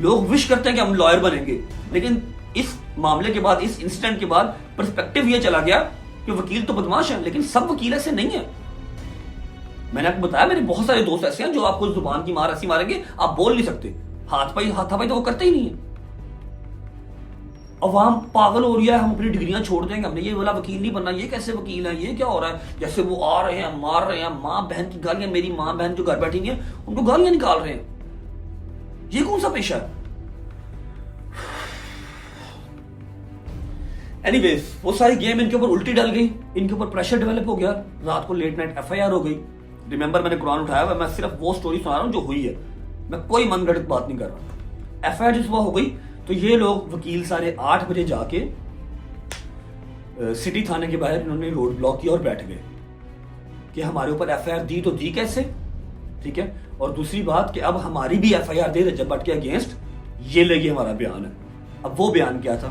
लोग विश करते हैं कि हम लॉयर बनेंगे, लेकिन इस मामले के बाद, इस इंसिडेंट के बाद पर्सपेक्टिव ये चला गया कि वकील तो बदमाश है, लेकिन सब वकील ऐसे नहीं है। मैंने आपको बताया मेरे बहुत सारे दोस्त ऐसे हैं जो आपको जुबान की मार ऐसी मारेंगे आप बोल नहीं सकते, हाथापाई तो वो करते ही नहीं है। अवाम पागल हो रही है, हम अपनी डिग्रियां छोड़ देंगे, हमने ये बोला वकील नहीं बनना, ये कैसे वकील है, ये क्या हो रहा है। जैसे वो आ रहे हैं, मार रहे हैं, माँ बहन की गालियां, मेरी माँ बहन जो घर बैठी है उनको गालियां निकाल रहे हैं। ये कौन सा पेशा है? एनीवेज, वो सारी गेम इनके ऊपर उल्टी डल गई, इनके ऊपर प्रेशर डेवलप हो गया। रात को लेट नाइट FIR हो गई। रिमेंबर, मैंने कुरान उठाया हुआ, मैं सिर्फ वो स्टोरी सुना रहा हूं जो हुई है, मैं कोई मनगढ़ंत बात नहीं कर रहा। FIR जिस वक्त हो गई तो ये लोग वकील सारे 8 बजे जाके सिटी थाने के बाहर इन्होंने रोड ब्लॉक किया और बैठ गए कि हमारे ऊपर FIR दी तो दी कैसे, ठीक है। और दूसरी बात कि अब हमारी भी FIR दे रजब भट्ट के अगेंस्ट, ये लगी हमारा बयान है। अब वो बयान क्या था,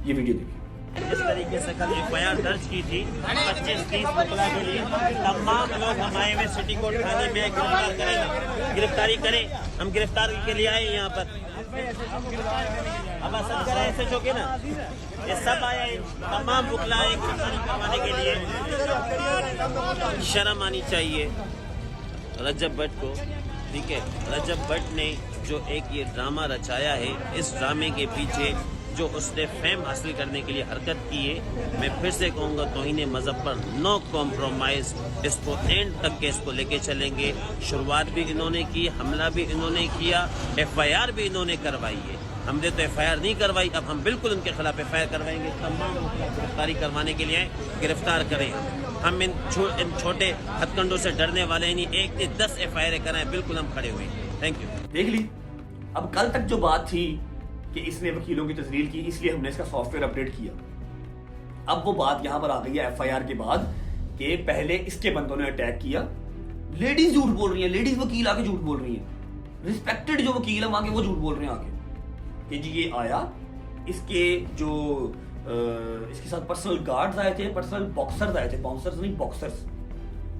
ये वीडियो देखिए। इस तरीके से कल FIR दर्ज की थी 25-30 मुकला के लिए। तमाम लोग हम आए हुए सिटी कोर्ट थाने में गिरफ्तार करेंगे, गिरफ्तारी करें, हम गिरफ्तारी के लिए आए यहाँ पर। अब असद करें ऐसे चौके ना, ये सब आए, तमाम मुकला आए गिरफ्तारी करवाने के लिए। शर्म आनी चाहिए रजब भट्ट को, ठीक है। रजब भट्ट ने जो एक ये ड्रामा रचाया है, इस ड्रामे के पीछे जो उसने फेम हासिल करने के लिए हरकत की है, मैं फिर से कहूँगा तौहीन मज़हब पर नो कॉम्प्रोमाइज़, इसको एंड तक के इसको लेके चलेंगे। शुरुआत भी इन्होंने की, हमला भी इन्होंने किया, FIR भी इन्होंने करवाई है। हमने तो FIR नहीं करवाई, अब हम बिल्कुल उनके खिलाफ FIR करवाएंगे। तमाम गिरफ्तारी करवाने के लिए गिरफ्तार करें। हम इन छोटे हथकंडों से डरने वाले नहीं, 1 से 10 FIR कराएं, बिल्कुल हम खड़े हुए हैं। Thank you. देख ली, अब कल तक जो बात थी कि इसने वकीलों की तस्लील की इसलिए हमने इसका सॉफ्टवेयर अपडेट किया, अब वो बात यहां पर आ गई है FIR के बाद कि पहले इसके बंदों ने अटैक किया। लेडीज झूठ बोल रही हैं, लेडीज वकील आके झूठ बोल रही हैं, रिस्पेक्टेड जो वकील है वहां के वो झूठ बोल रहे हैं आके कि जी ये आया, इसके जो इसके साथ पर्सनल गार्ड्स आए थे, पर्सनल बॉक्सर्स आए थे, बाउंसर्स नहीं बॉक्सर्स,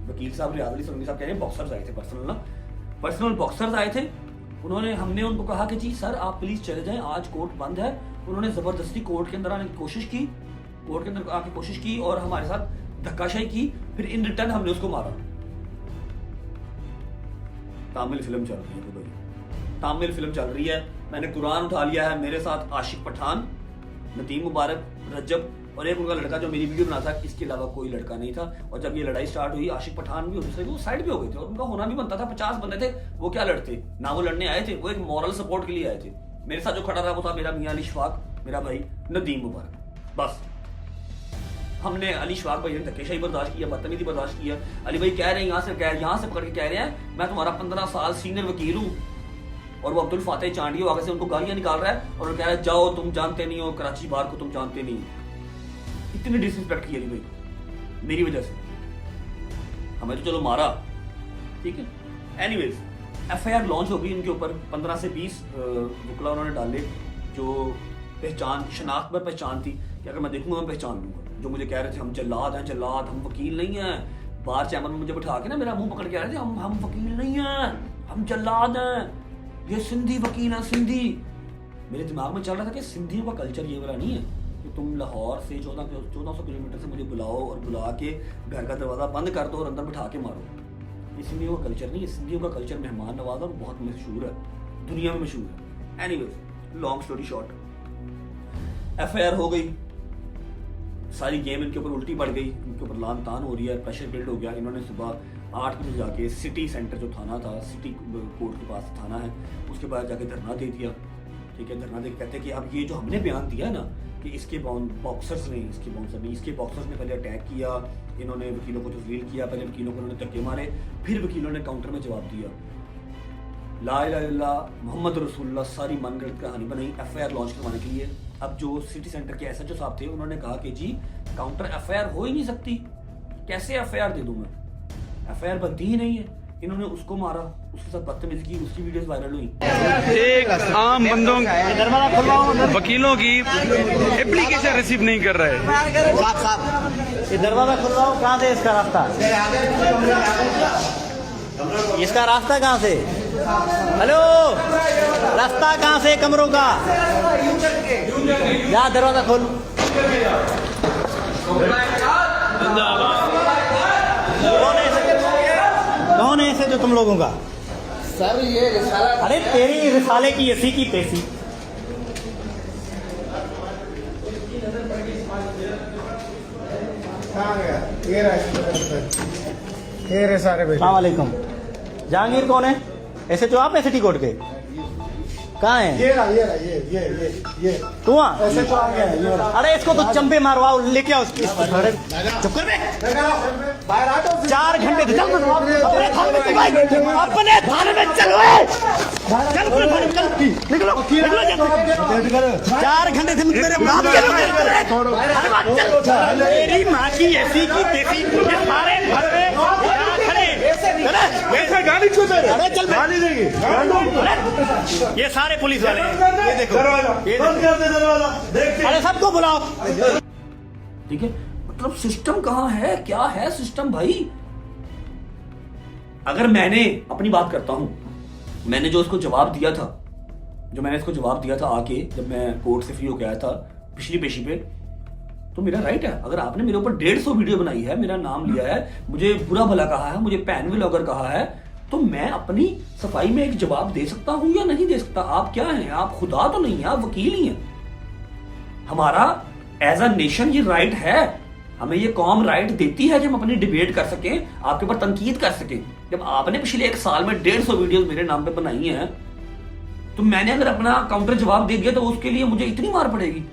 वकील साहब रियाज अली सोनी साहब कह रहे हैं बॉक्सर्स आए थे, पर्सनल बॉक्सर्स आए थे। हमने उनको कहा कि जी सर आप प्लीज चले जाएं, आज कोर्ट बंद है। उन्होंने जबरदस्ती कोर्ट के अंदर आने की कोशिश की, कोर्ट के अंदर आके कोशिश की और हमारे साथ धक्काशाही की, फिर इन रिटर्न हमने उसको मारा। तामिल फिल्म चल रही है भाई, तामिल फिल्म चल रही है। मैंने कुरान उठा लिया है, मेरे साथ आशिक पठान, नदीम मुबारक, रजब और एक उनका लड़का जो मेरी वीडियो बनाता है, इसके अलावा कोई लड़का नहीं था। और जब ये लड़ाई स्टार्ट हुई आशिक पठान भी दूसरे वो साइड पे हो गए थे और उनका होना भी बनता था। 50 बंदे थे, वो क्या लड़ते ना, वो लड़ने आए थे, वो एक मॉरल सपोर्ट के लिए आए थे। मेरे साथ जो खड़ा रहा वो था मेरा मियां अली शफाक, मेरा भाई नदीम मुबारक। बस हमने अली शफाक भाई ने धक्केशाही बर्दाश्त किया, बदतमीजी बर्दाश्त किया। अली भाई कह रहे हैं यहाँ से पकड़ के कह रहे हैं मैं तुम्हारा 15 साल सीनियर वकील हूँ, और वो अब्दुल फातेह चांडियो आगे से उनको गालियां निकाल रहा है और कह रहा है जाओ तुम जानते नहीं हो कराची बार को, तुम जानते नहीं हो। इतनी डिसरिस्पेक्ट की अली भाई मेरी वजह से, हमें तो चलो मारा, ठीक है। एनीवेज FIR लॉन्च हो गई इनके ऊपर, 15 से 20 वकला उन्होंने डाले जो पहचान शनाख्त पर पहचान थी कि अगर मैं देखूंगा मैं पहचान लूंगा। जो मुझे कह रहे थे हम जल्लाद हैं, जल्लाद, हम वकील नहीं हैं। बार चैम्बर में मुझे बिठा के ना मेरा मुंह पकड़ के आ रहे थे हम वकील नहीं हैं, हम जल्लाद हैं, ये सिंधी वकील हैं, सिंधी। मेरे दिमाग में चल रहा था कि सिंधियों का कल्चर ये वाला नहीं है कि तुम लाहौर से 1400 किलोमीटर से मुझे बुलाओ और बुला के घर का दरवाजा बंद कर दो और अंदर बिठा के मारो। ये सिंधियों का कल्चर नहीं है। सिंधियों का कल्चर मेहमान नवाज और बहुत मशहूर है, दुनिया में मशहूर है। Anyways long story short, FIR हो गई, सारी गेम इनके ऊपर उल्टी पड़ गई, इनके ऊपर लान तान हो रही है, प्रेशर बिल्ड हो गया। इन्होंने सुबह 8 बजे जाके सिटी सेंटर जो थाना था, सिटी कोर्ट के पास थाना है, उसके बाद जाके धरना दे दिया, ठीक है। धरना दे के कहते हैं कि अब ये जो हमने बयान दिया है ना कि इसके बॉक्सर्स ने, इसके बाउंसर नहीं, इसके बॉक्सर्स ने पहले अटैक किया, इन्होंने वकीलों को तस्लील किया, पहले वकीलों को उन्होंने धक्के मारे, फिर वकीलों ने काउंटर में जवाब दिया, ला इलाहा इल्लल्लाह मोहम्मद रसूलुल्लाह, सारी मनगढ़ंत कहानी बनाई FIR लॉन्च करवाने के लिए। अब जो सिटी सेंटर के SHO साहब थे उन्होंने कहा कि जी काउंटर FIR हो ही नहीं सकती, कैसे FIR दे दूं मैं, FIR बनती ही नहीं है। इन्होंने उसको मारा, उसके साथ बदतमीजी की, उसकी वीडियोस वायरल हुई। एक आम बंदों वकीलों की एप्लीकेशन रिसीव नहीं कर रहे हैं। ये दरवाजा खुलवाओ, कहाँ से इसका रास्ता, इसका रास्ता कहाँ से, हेलो रास्ता कहाँ से कमरों का, या दरवाजा खोल। कौन है ऐसे जो तुम लोगों का सर ये रिसाला, अरे तेरी रिसाले की एसी की तेसी। अस्सलाम वालेकुम। जहांगीर कौन है, ऐसे जो आप सिटी कोर्ट के कहाँ है? ये तू ऐसे तो आ गया। अरे इसको तो चंपे मारवाओ, लेके आओ उसकी। चुप कर बे, 4 घंटे से अपने थाने में चलो, चल पूरे थाने में चल, निकलो निकलो, 4 घंटे से मेरे बाप के मेरी माँ की ऐसी की तेसी, ये सारे भरवे खड़े, गाड़ी क्यों दे रहे? अरे चल गाड़ी देंगे, ये सारे पुलिस वाले हैं, ये देखो, अरे सबको बुलाओ, ठीक है। मतलब सिस्टम कहाँ है, क्या है सिस्टम भाई। अगर मैंने अपनी बात करता हूं, मैंने जो उसको जवाब दिया था, जो मैंने इसको जवाब दिया था आके जब मैं कोर्ट से फ्री होकर आया था पिछली पेशी पे, तो मेरा राइट है। अगर आपने मेरे ऊपर 150 वीडियो बनाई है, मेरा नाम लिया है, मुझे बुरा भला कहा है, मुझे पैन व्लॉगर कहा है, तो मैं अपनी सफाई में एक जवाब दे सकता हूं या नहीं दे सकता। आप क्या हैं, आप खुदा तो नहीं है, आप वकील ही हैं। हमारा एज अ नेशन ये राइट है, हमें ये कौम राइट देती है कि हम अपनी डिबेट कर सकें, आपके ऊपर तनकीद कर सकें। जब आपने पिछले 1 साल में 150 वीडियोस मेरे नाम पे बनाई हैं, तो मैंने अगर अपना काउंटर जवाब दे दिया तो उसके लिए मुझे इतनी मार पड़ेगी?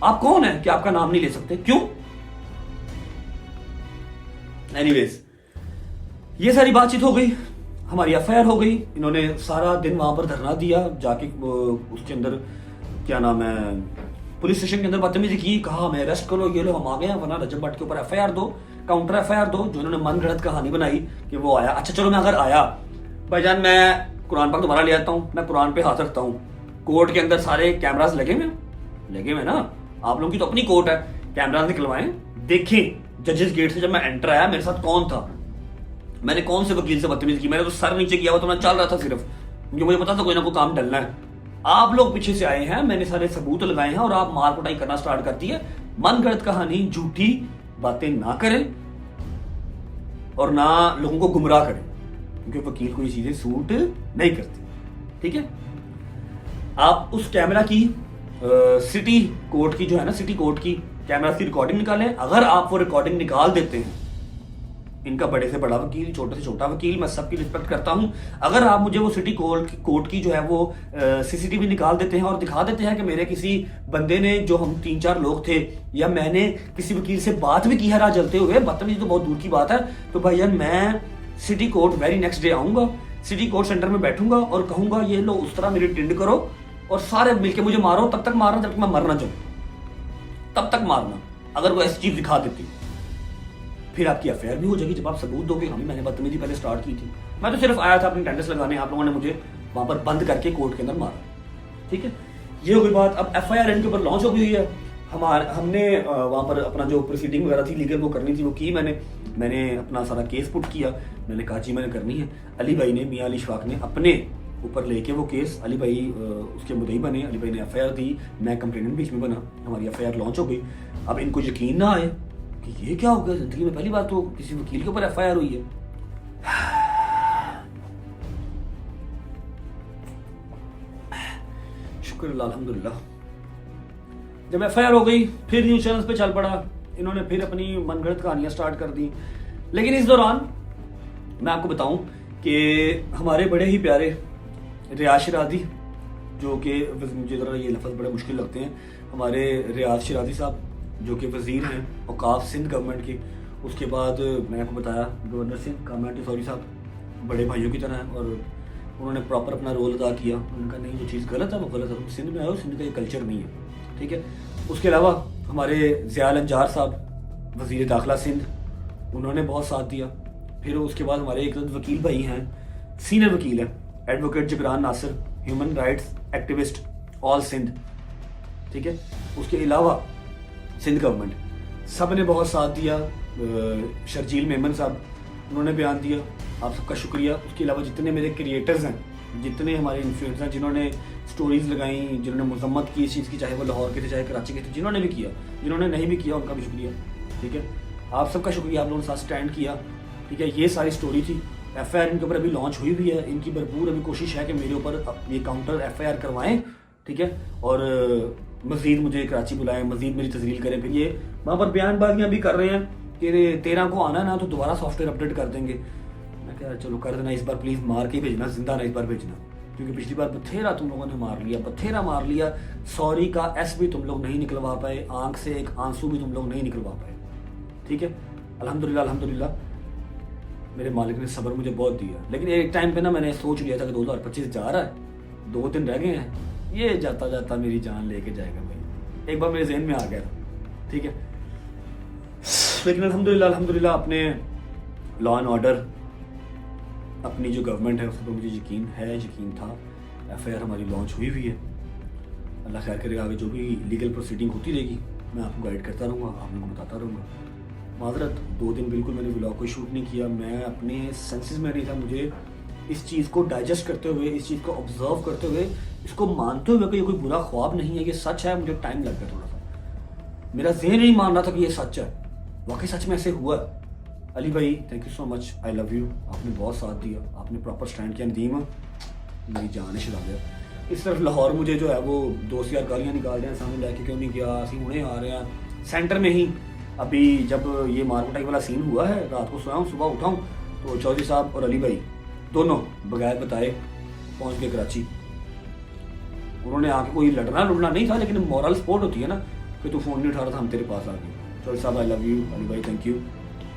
आप कौन है कि आपका नाम नहीं ले सकते? क्यों? एनीवेज, ये सारी बातचीत हो गई, हमारी एफआईआर हो गई। इन्होंने सारा दिन वहां पर धरना दिया, जाके उसके अंदर क्या नाम है, पुलिस स्टेशन के अंदर बदतमीजी की, कहा हमें अरेस्ट करो, ये लो हम आ गए हैं, वरना रजब भट्ट के ऊपर एफआईआर दो, काउंटर एफआईआर दो। जो इन्होंने मन गढ़ंत कहानी बनाई कि वो आया। अच्छा चलो, मैं अगर आया भाईजान, मैं कुरान पाक दोबारा ले आता हूँ, मैं कुरान पे हाथ रखता हूँ, कोर्ट के अंदर सारे कैमरास लगे हुए ना, आप लोगों की तो अपनी कोर्ट है, कैमरास निकलवाएं, देखें जजेस गेट से जब मैं एंटर आया मेरे साथ कौन था, मैंने कौन से वकील से बदतमीजी की, मैंने तो सर नीचे किया हुआ तो मैं चल रहा था सिर्फ, क्योंकि मुझे पता था कोई ना कोई काम डलना है। आप लोग पीछे से आए हैं, मैंने सारे सबूत लगाए हैं और आप मार कुटाई करना स्टार्ट कर दी है। मनगढ़ंत कहानी, झूठी बातें ना करें और ना लोगों को गुमराह करें, क्योंकि वकील को ये चीजें सूट नहीं करती। ठीक है, आप उस कैमरा की सिटी कोर्ट की जो है ना, सिटी कोर्ट की कैमरा की रिकॉर्डिंग निकालें। अगर आप वो रिकॉर्डिंग निकाल देते हैं, इनका बड़े से बड़ा वकील, छोटे से छोटा वकील, मैं सबकी रिस्पेक्ट करता हूं, अगर आप मुझे वो सिटी कोर्ट की जो है वो सीसीटीवी निकाल देते हैं और दिखा देते हैं कि मेरे किसी बंदे ने, जो हम 3-4 लोग थे, या मैंने किसी वकील से बात भी की है राह चलते हुए, बदतमीजी तो बहुत दूर की बात है, तो भाईजान मैं city court very next day आऊंगा, सिटी कोर्ट सेंटर में बैठूंगा और कहूंगा ये लो उस तरह मेरी टिंड करो और सारे मिलके मुझे मारो, तब तक मारना जब तक मैं मरना चाहूं, तब तक मारना। अगर वो ऐसी चीज दिखा देती फिर आपकी एफआईआर भी हो जाएगी, जब आप सबूत दोगे हमें मैंने बदतमीजी पहले स्टार्ट की थी। मैं तो सिर्फ आया था अपनी अटेंडेंस लगाने, आप लोगों ने मुझे वहां पर बंद करके कोर्ट के अंदर मारा। ठीक है, ये हो गई बात। अब एफआईआर इनके ऊपर लॉन्च हो गई है। हमने वहां पर अपना जो प्रोसीडिंग वगैरह थी लीगल वो करनी थी, वो की मैंने अपना सारा केस पुट किया, मैंने कहा जी मैंने करनी है। अली भाई ने, मियां अली शफाक ने अपने ऊपर लेके वो केस, अली भाई उसके मुद्दई बने, अली भाई ने एफआईआर दी, मैं कंप्लेनेंट बीच में बना, हमारी एफआईआर लॉन्च हो गई। अब इनको यकीन ना आए कि ये क्या हो गया, जिंदगी में पहली बार तो किसी वकील के ऊपर एफआईआर हुई है। शुक्र अल्हम्दुलिल्लाह। जब एफआईआर हो गई फिर न्यूज चैनल्स पे चल पड़ा, इन्होंने फिर अपनी मनगढ़ंत कहानियां स्टार्ट कर दी। लेकिन इस दौरान मैं आपको बताऊं कि हमारे बड़े ही प्यारे रियाज शिराजी, जो कि मुझे ज़रा ये लफ्ज़ बड़े मुश्किल लगते हैं, हमारे रियाज शिराजी साहब जो कि वज़ीर हैं औकाफ सिंध गवर्नमेंट के, उसके बाद मैंने आपको बताया गवर्नर सिंध कामयाब टिसौरी साहब बड़े भाइयों की तरह हैं और उन्होंने प्रॉपर अपना रोल अदा किया। उनका नहीं, जो चीज़ गलत है वो गलत है, तुम सिंध में आए हो, सिंध का ये कल्चर नहीं है। ठीक है, उसके अलावा हमारे ज़ियाल अंजार साहब वज़ीर दाखिला सिंध, उन्होंने बहुत साथ दिया। फिर उसके बाद हमारे एक वकील भाई हैं, सीनियर वकील हैं, advocate Jabran Nasir, human rights activist all Sindh. ठीक है, उसके अलावा सिंध गवर्नमेंट सब ने बहुत साथ दिया। शर्जील मेमन साहब, उन्होंने बयान दिया, आप सबका शुक्रिया। उसके अलावा जितने मेरे क्रिएटर्स हैं, जितने हमारे इन्फ्लुएंसर हैं, जिन्होंने स्टोरीज लगाई, जिन्होंने मजम्मत की इस चीज़ की, चाहे वो लाहौर के थे चाहे कराची के थे, जिन्होंने भी किया, जिन्होंने नहीं भी किया उनका भी शुक्रिया। ठीक है, आप सबका शुक्रिया, आप लोगों ने साथ स्टैंड किया। ठीक है, ये सारी स्टोरी थी। एफआईआर इनके ऊपर अभी लॉन्च हुई भी है, इनकी भरपूर अभी कोशिश है कि मेरे ऊपर ये काउंटर एफआईआर करवाएं। ठीक है, और मज़ीद मुझे कराची बुलाएं, मज़ीद मेरी तजलील करें। फिर ये वहाँ पर बयानबाजियाँ भी कर रहे हैं कि 13 को आना ना तो दोबारा सॉफ्टवेयर अपडेट कर देंगे। मैं कह चलो कर देना, इस बार प्लीज़ मार के भेजना, जिंदा ना इस बार भेजना, क्योंकि पिछली बार बथेरा तुम लोगों ने मार लिया, बथेरा मार लिया। सॉरी का एस भी तुम लोग नहीं निकलवा पाए, आंख से एक आंसू भी तुम लोग नहीं निकलवा पाए। ठीक है, अल्हम्दुलिल्लाह अल्हम्दुलिल्लाह मेरे मालिक ने सब्र मुझे बहुत दिया। लेकिन एक टाइम पे ना मैंने सोच लिया था कि 2025 जा रहा है, 2 दिन रह गए हैं, ये जाता जाता मेरी जान लेके जाएगा भाई, एक बार मेरे जहन में आ गया। ठीक है, लेकिन अल्हम्दुलिल्लाह अल्हम्दुलिल्लाह अपने लॉ एंड ऑर्डर, अपनी जो गवर्नमेंट है उस पर मुझे यकीन है, यकीन था। एफआईआर हमारी लॉन्च हुई हुई है, अल्लाह खैर करेगा। आगे जो भी लीगल प्रोसीडिंग होती रहेगी मैं आपको गाइड करता रहूँगा, आप लोगों को बताता रहूँगा। माजरत 2 दिन बिल्कुल मैंने व्लॉग को शूट नहीं किया, मैं अपने सेंसेस में नहीं था। मुझे इस चीज़ को डाइजेस्ट करते हुए, इस चीज़ को ऑब्जर्व करते हुए, इसको मानते हुए कि ये कोई बुरा ख्वाब नहीं है, ये सच है, मुझे टाइम लग गया थोड़ा सा। मेरा जहन नहीं मान रहा था कि ये सच है, वाकई सच में ऐसे हुआ। अली भाई thank you so much, I love you, आपने बहुत साथ दिया, आपने प्रॉपर स्टैंड किया। नदीम मेरी जान शिरा गया। इस तरफ लाहौर मुझे जो है वो दोस्त यार गालियाँ निकाल रहे हैं, सामने लेके क्यों नहीं गया, असी हुणे आ रहे हैं। सेंटर में ही अभी जब ये मारकुटाई वाला सीन हुआ है, रात को सोया हूँ, सुबह उठाऊँ तो चौधरी साहब और अली भाई दोनों बगैर बताए पहुंच गए कराची। उन्होंने आके कोई लड़ना लुड़ना नहीं था, लेकिन मॉरल सपोर्ट होती है ना कि तू फ़ोन नहीं उठा रहा था, हम तेरे पास आ गए। चौधरी साहब आई लव यू, अली भाई थैंक यू।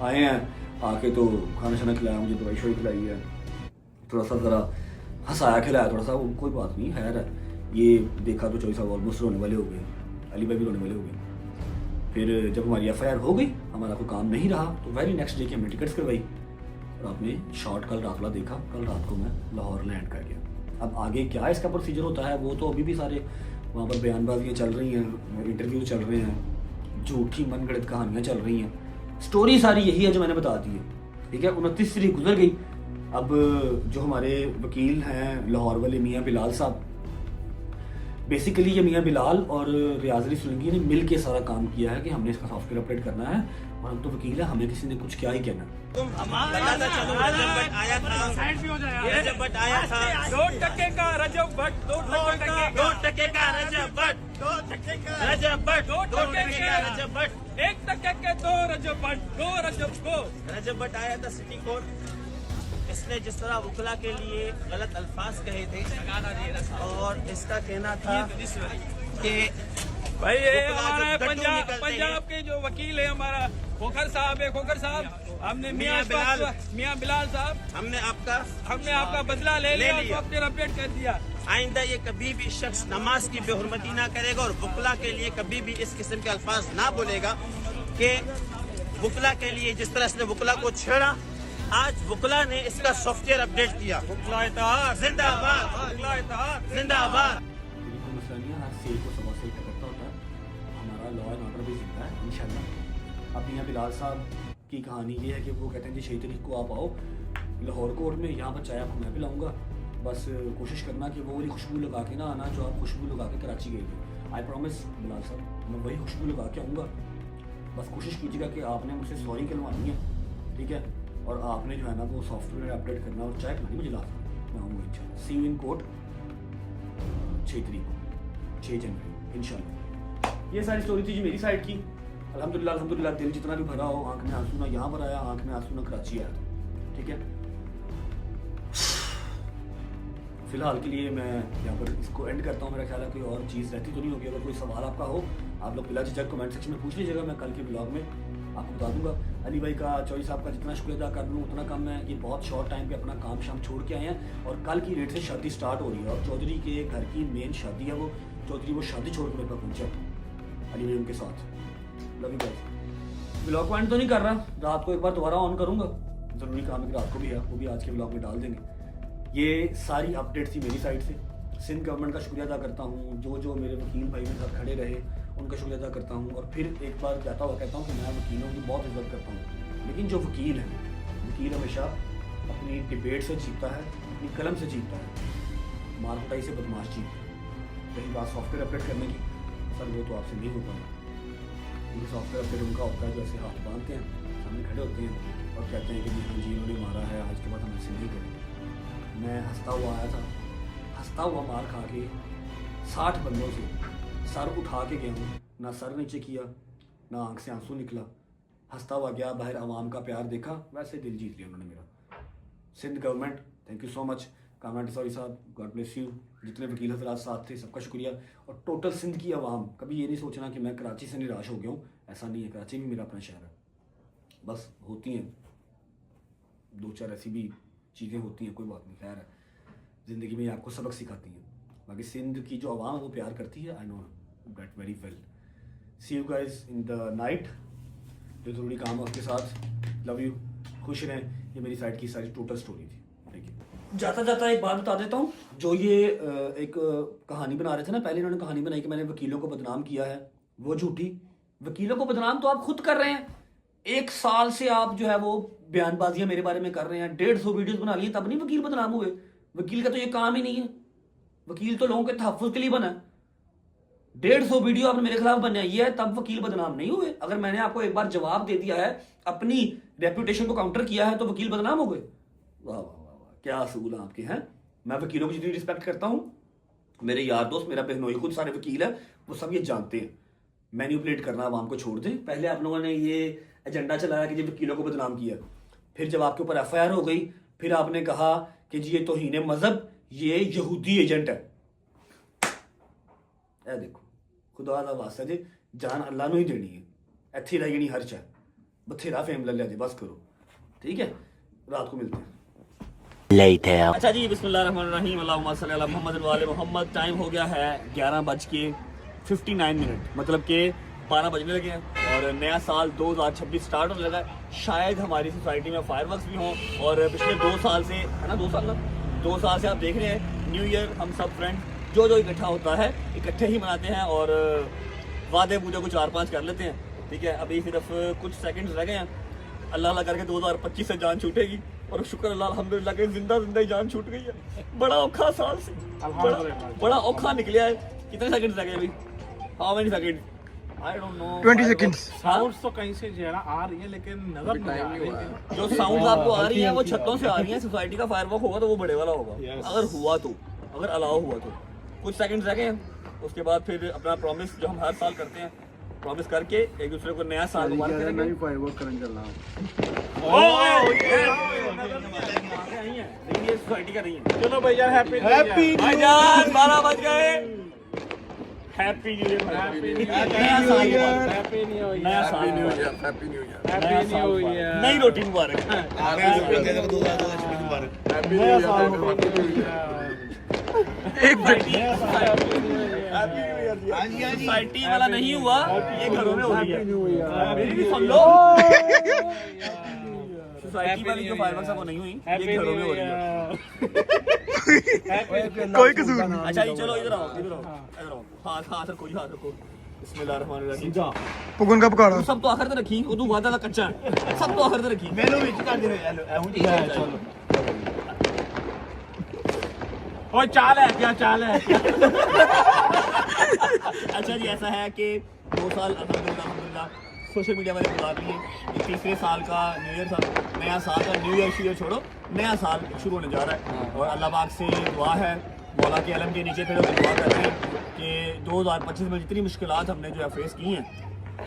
आए हैं, आके तो खाना शाना खिलाया, मुझे दवाई शवाई खिलाई है, थोड़ा सा ज़रा हंसाया खिलाया थोड़ा सा, वो कोई बात नहीं खैर है। ये देखा तो चौधरी साहब ऑलमोस्ट रोने वाले हो गए, अली भाई भी रोने वाले हो गए। फिर जब हमारी FIR हो गई, हमारा कोई काम नहीं रहा, तो वेरी नेक्स्ट डे की हमने टिकट्स करवाई और आपने शॉर्ट कल रात वाला देखा। कल रात को मैं लाहौर लैंड कर गया। अब आगे क्या इसका प्रोसीजर होता है वो तो अभी भी सारे वहाँ पर बयानबाजियाँ चल रही हैं, इंटरव्यू चल रहे हैं, झूठी मनगढ़ंत कहानियाँ चल रही हैं। स्टोरी सारी यही है जो मैंने बता दी है, ठीक है। 29 तारीख गुजर गई। अब जो हमारे वकील हैं लाहौर वाले मियाँ बिलाल साहब, बेसिकली ये मियाँ बिलाल और रियाज अली सोलंकी ने मिल के सारा काम किया है कि हमने इसका सॉफ्टवेयर अपडेट करना है, और हम तो वकील है, हमें किसी ने कुछ क्या ही कहना है। रजब भट्ट आया था, रजब भट्ट आया था, 2% का रजब भट्ट, 2% का रजब भट्ट, रजब भट्ट, 2% का रजब भट्ट, 1% के 2 रजब भट्ट, 2 रजब को। रजब भट्ट आया था सिटी कोर्ट। इसने जिस तरह वकला के लिए गलत अल्फाज कहे थे और इसका कहना था कि भाई ये वकला हमारा है जब गड्ढू पंजाब, निकलते हैं- पंजाब के जो वकील है हमारा खोखर साहब है, खोखर साहब, हमने मियां मियां बिलाल साहब, हमने आपका बदला ले लिया, लिया। सॉफ्टवेयर अपडेट कर दिया। आइंदा ये कभी भी शख्स नमाज की बेहुरमती ना करेगा और वकला के लिए कभी भी इस किस्म के अल्फाज ना बोलेगा कि वकला के लिए जिस तरह इसने वकला को छेड़ा, आज वकला ने इसका सॉफ्टवेयर अपडेट किया। जिंदाबाद, जिंदाबाद। कोई मसला नहीं है, हर सेल को सवा सेल का करता होता है। हमारा लॉ एंड ऑर्डर भी जिंदा है इंशाल्लाह। अब मियां बिलाल साहब की कहानी ये है कि वो कहते हैं जी 6 तारीख को आप आओ लाहौर कोर्ट में, यहाँ पर चाय आपको मैं पिलाऊंगा, बस कोशिश करना कि वो वाली खुशबू लगा के ना आना जो आप खुशबू लगा के कराची गए थे। आई प्रॉमिस बिलाल साहब, मैं वही खुशबू लगा के आऊँगा। बस कोशिश कीजिएगा कि आपने मुझसे सॉरी कहलवानी है, ठीक है, और आपने जो है ना वो सॉफ्टवेयर अपडेट करना और चाय पिलानी मुझे लास्ट मैं आऊँगा इंशाल्लाह। सी यू इन कोर्ट 6 तारीख को, 6 जनवरी इंशाल्लाह। ये सारी स्टोरी थी जी मेरी साइड की। अल्हम्दुलिल्लाह अल्हम्दुलिल्लाह, दिल जितना भी भरा हो, आंख में आंसू ना यहाँ पर आया, आंख में आंसू ना कराची आया, ठीक है। फिलहाल के लिए मैं यहाँ पर इसको एंड करता हूँ। मेरा ख्याल है कोई और चीज़ रहती तो नहीं होगी। अगर कोई सवाल आपका हो आप लोग बिला झिझक कमेंट सेक्शन में पूछ लीजिएगा, मैं कल के ब्लॉग में आपको बता दूंगा। अली भाई का, चौधरी साहब का जितना शुक्रिया अदा कर लूँ उतना कम है। ये बहुत शॉर्ट टाइम पे अपना काम शाम छोड़ के आए हैं और कल की डेट से शादी स्टार्ट हो रही है और चौधरी के घर की मेन शादी है। वो चौधरी वो शादी छोड़ के मेरे पास पहुँचा अली भाई उनके साथ। Love you guys. Blog point तो नहीं कर रहा, रात को एक बार दोबारा ऑन करूँगा, ज़रूरी काम है रात को भी है, वो भी आज के ब्लॉग में डाल देंगे। ये सारी अपडेट थी मेरी साइड से। सिंध गवर्नमेंट का शुक्रिया अदा करता हूँ, जो मेरे वकील भाई मेरे साथ खड़े रहे उनका शुक्रिया अदा करता हूँ। और फिर एक बार कहता हुआ कहता हूँ कि मैं वकीलों की बहुत इज्जत करता हूँ, लेकिन जो वकील है, वकील हमेशा अपनी डिबेट से जीतता है, अपनी कलम से जीतता है, मारकुटाई से बदमाश जीतता है। रही बात सॉफ्टवेयर अपडेट करने की, सर वो तो आपसे नहीं हो पाता, क्योंकि सॉफ्टवेयर अपडेट उनका होता है जो ऐसे हाथ बांधते हैं, सामने खड़े होते हैं और कहते हैं कि हाँ जी इन्होंने मारा है, आज के बाद हम ऐसे नहीं करेंगे। मैं हंसता हुआ आया था, हंसता हुआ मार खा के 60 बंदों से सर उठा के गया हूँ, ना सर नीचे किया ना आंख से आंसू निकला, हंसता हुआ गया, बाहर आवाम का प्यार देखा, वैसे दिल जीत लिया उन्होंने मेरा। Sindh government thank you so much, Kamran Tessori साहब गॉड ब्लेस यू, जितने वकील हजरात साथ थे सबका शुक्रिया। और टोटल सिंध की आवाम, कभी ये नहीं सोचना कि मैं कराची से निराश हो गया हूँ, ऐसा नहीं है, कराची भी मेरा अपना शहर है। बस होती हैं 2-4 ऐसी भी चीज़ें होती हैं, कोई बात नहीं, खैर है, ज़िंदगी में आपको सबक सिखाती हैं। बाकी सिंध की जो आवाम वो प्यार करती है, I know that very well. See you guys in the night, जो ज़रूरी काम है उसके साथ। लव यू, खुश रहें। ये मेरी साइड की सारी टोटल स्टोरी थी। Thank you. जाता जाता एक बात बता देता हूँ, जो ये एक कहानी बना रहे थे ना, पहले इन्होंने कहानी बनाई कि मैंने वकीलों को बदनाम किया है, वो झूठी। वकीलों को बदनाम तो आप खुद कर रहे हैं। 1 साल से आप जो है वो बयानबाजियां मेरे बारे में कर रहे हैं, 150 वीडियोस बना लिए, तब नहीं वकील बदनाम हुए। वकील का तो ये काम ही नहीं है, वकील तो लोगों के तहफ़्फ़ुज़ के लिए बना है। 150 वीडियो आपने मेरे खिलाफ बनाई है, तब वकील बदनाम नहीं हुए। अगर मैंने आपको एक बार जवाब दे दिया है, अपनी रेपुटेशन को काउंटर किया है, तो वकील बदनाम हो गए। वाह वाह वाह वाह, क्या असूल हैं आपके हैं। मैं वकीलों की जितनी रिस्पेक्ट करता हूँ, मेरे यार दोस्त, मेरा बहनोई खुद सारे वकील हैं, वो सब ये जानते हैं। मैनिपुलेट करना आवाम को छोड़ दें। पहले आप लोगों ने ये एजेंडा चलाया कि जी वकीलों को बदनाम किया, फिर जब आपके ऊपर FIR हो गई, फिर आपने कहा कि जी ये तौहीन मजहब, ये यहूदी एजेंट है। ਇਹ ਦੇਖੋ ਖੁਦਾ ਦਾ ਵਾਸਤਾ ਜੀ ਜਾਨ ਅੱਲਾ ਨੂੰ ਹੀ ਦੇਣੀ ਹੈ, ਇੱਥੇ ਰਹਿ ਜਾਣੀ ਹਰਚ ਹੈ, ਬਥੇਰਾ ਫੇਮ ਲੈ ਲਿਆ ਜੀ, बस करो ठीक है, रात को मिलते हैं। अच्छा जी, बिस्मिल्लाहिर्रहमानिर्रहीम, अल्लाहुम्मा सल्ली अला मुहम्मद व आले मुहम्मद। टाइम हो गया है 11:59, मतलब कि 12 बजने लगे हैं और नया साल 2026 स्टार्ट होने लगा है। शायद हमारी सोसाइटी में फायरवर्क्स भी हों और पिछले 2 साल से, है ना 2 साल ना, 2 साल से आप देख रहे हैं न्यू ईयर हम सब फ्रेंड जो इकट्ठा होता है इकट्ठे ही मनाते हैं और वादे पूजा को 4-5 कर लेते हैं, ठीक है। अभी सिर्फ कुछ सेकंड्स रह गए हैं, अल्लाह करके 2025 से जान छूटेगी और शुक्र अल्लाह अल्हम्दुलिल्लाह के जिंदा ही जान छूट गई है। बड़ा औखा साल से बड़ा औखा निकला है। कितने सेकंड्स रह गए अभी? How many second? I don't know, 20 seconds। Sounds तो कहीं से जरा आ रही है लेकिन नजर नहीं आ रही है। जो साउंड आपको आ रही है वो छतों से आ रही है। सोसाइटी का फायरवर्क होगा तो वो बड़े वाला होगा, अगर हुआ तो, अगर अलाउ हुआ तो। कुछ सेकंड्स रह गए हैं, उसके बाद फिर अपना प्रॉमिस जो हम हर साल करते हैं, प्रॉमिस करके एक दूसरे को नया साल मुबारक करेंगे। मैं भी फायरवर्क करने चल रहा हूं। ये सोसाइटी का नहीं है। चलो भैया हैप्पी भाईजान 12 बज गए। हैप्पी न्यू ईयर, नया साल मुबारक, हैप्पी न्यू ईयर, नया साल मुबारक, हैप्पी न्यू ईयर, नई रोटी मुबारक, नया साल मुबारक। एक सोसाइटी वाला नहीं हुआ, ये घरों में हो रही है। मेरी भी सुन लो, सोसाइटी वाली जो फायरवर्क्स है वो नहीं हुई, ये घरों में हो रही है। कोई कसूर नहीं। अच्छा जी, चलो इधर आओ, हाथ रखो जी, हाथ रखो। बिस्मिल्लाहिर्रहमानिर्रहीम। पुगन का पकड़ा सब तो आखिर तक रखी, वो तो वादा कच्चा है, सब तो आखिर तक रखी। ਮੈਨੂੰ ਵਿੱਚ ਕਰ ਦੇ चलो ओए चाल है क्या, चाल है अच्छा जी, ऐसा है कि 2 साल अल्हम्दुलिल्लाह सोशल मीडिया वाले गुजार लिए। ये तीसरे साल का न्यू ईयर था, नया साल का न्यू ईयर छोड़ो, नया साल शुरू होने जा रहा है और अल्लाह पाक से दुआ है, मौला के अलम के नीचे फिर दुआ कर रहे हैं कि 2025 में जितनी मुश्किलात हमने जो है फेस की हैं,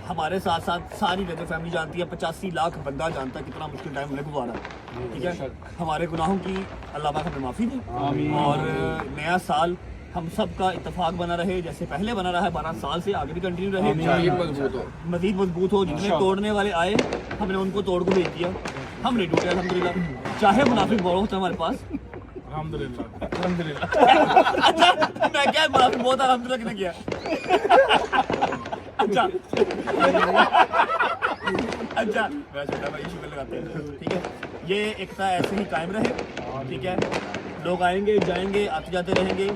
हमारे साथ साथ सारी गजर फैमिली जानती है, 85 लाख बंदा जानता है कितना मुश्किल टाइम हमने गुजारा, ठीक है। हमारे गुनाहों की अल्लाह पाक हमें माफ़ी दे और नया साल हम सब का इत्तेफाक बना रहे, जैसे पहले बना रहा है 12 साल से, आगे भी कंटिन्यू रहे, मजीद मजबूत हो। जितने तोड़ने वाले आए हमने उनको तोड़ को भेज दिया, हम नहीं टूटे अल्हम्दुलिल्लाह, चाहे मुनाफिक बहुत होता हमारे पास। अल्हम्दुलिल्लाह अच्छा मैं क्या मुनाफिक बहुत अल्हम्दुलिल्लाह किसने किया? अच्छा मैं छोटा भाई शुक्र लगाते हैं, ठीक है। ये एकता ऐसे ही कायम रहे, ठीक है। लोग आएंगे जाएंगे, आते जाते रहेंगे,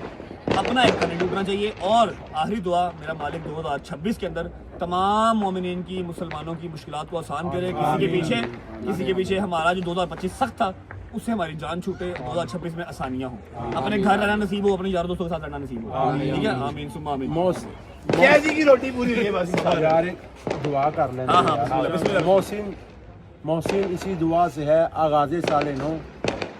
अपना एक नहीं टूटना चाहिए। और आखिरी दुआ, मेरा मालिक 2026 के अंदर तमाम मोमिनीन की, मुसलमानों की मुश्किलात को आसान करे। किसी के पीछे हमारा जो 2025 सख्त था उससे हमारी जान छूटे, 2026 में आसानियाँ हो, अपने घर रहना नसीब हो, अपने यार दोस्तों के साथ रहना नसीब हो, ठीक है। आमीन सुम्मा आमीन। क्या जी की रोटी पूरी हुई है बस यार एक दुआ कर लेना। हाँ, बिस्मिल्लाह। मोहसिन इसी दुआ से है, आगाज़े साले नो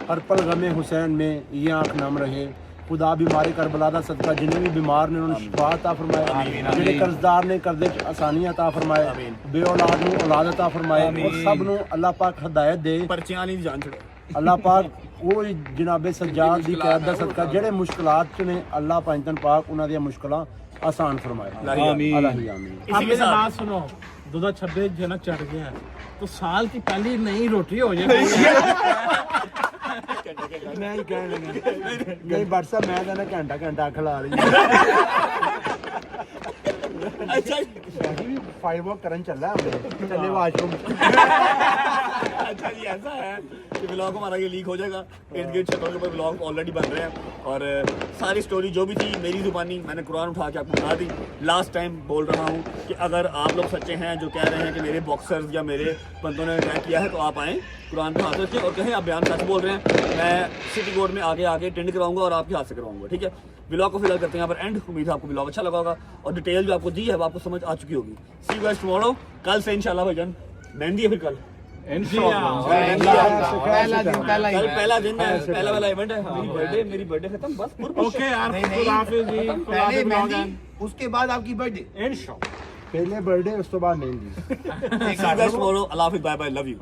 हर पल गमे हुसैन में ये आँख नम रहे। खुदा बीमारी करबला दा सदका, जिन्हें भी बीमार ने उन्होंने शिफा अता फरमाए, जिन्हें कर्जदार ने कर्जे आसानी अता फरमाए, बे औलाद नूं औलाद अता फरमाए और सब नूं अल्लाह पाक हदायत दे। पर्चियां वाली जान छड़े अल्लाह पाक वो जनाबे सज्जाद दी कैद दा सदका जेड़े मुश्किलात च ने, अल्लाह पंजतन पाक उन्हां दी मुश्किलां आसान फरमाए। आमीन आमीन। अब मेरी बात सुनो, 2026 जो ना चढ़ गया है तो साल की पहली नई रोटी हो जाएगी। मैं ही कह लगा नहीं बट साहब, मैं तो घंटा खिला रही अच्छा फायरवर्क करन चल रहा है, चले वाशरूम। अच्छा जी, ऐसा है कि ब्लॉग हमारा ये लीक हो जाएगा, इर्द गिर्द छतों के ऊपर ब्लॉग ऑलरेडी बन रहे हैं और सारी स्टोरी जो भी थी मेरी जुबानी, मैंने कुरान उठा के आपको बता दी। लास्ट टाइम बोल रहा हूँ कि अगर आप लोग सच्चे हैं जो कह रहे हैं कि मेरे बॉक्सर्स या मेरे बंदों ने अटैक किया है, तो आप आएँ कुरान पे हाथ रखें और कहें आप बयान सच बोल रहे हैं। मैं सिटी कोर्ट में आगे टेंड कराऊंगा और आपके हाथ से करवाऊंगा, ठीक है। ब्लॉग को फिलहाल करते हैं यहाँ पर एंड। उम्मीद है आपको ब्लॉग अच्छा लगा होगा और डिटेल जो आपको दी है वो आपको समझ आ चुकी होगी। सी यू गाइस टुमारो। कल से इंशाल्लाह भाईजान मेहंदी है, फिर कल पहला दिन है, पहला इवेंट है। मेरी बर्थडे खत्म बस। ओके यार, उसके बाद आपकी बर्थडे इंशाल्लाह। पहले बर्थडे उस तो बाद मेहंदी। सी यू गाइस टुमारो। अल्लाह हाफिज़, बाय बाय, लव यू।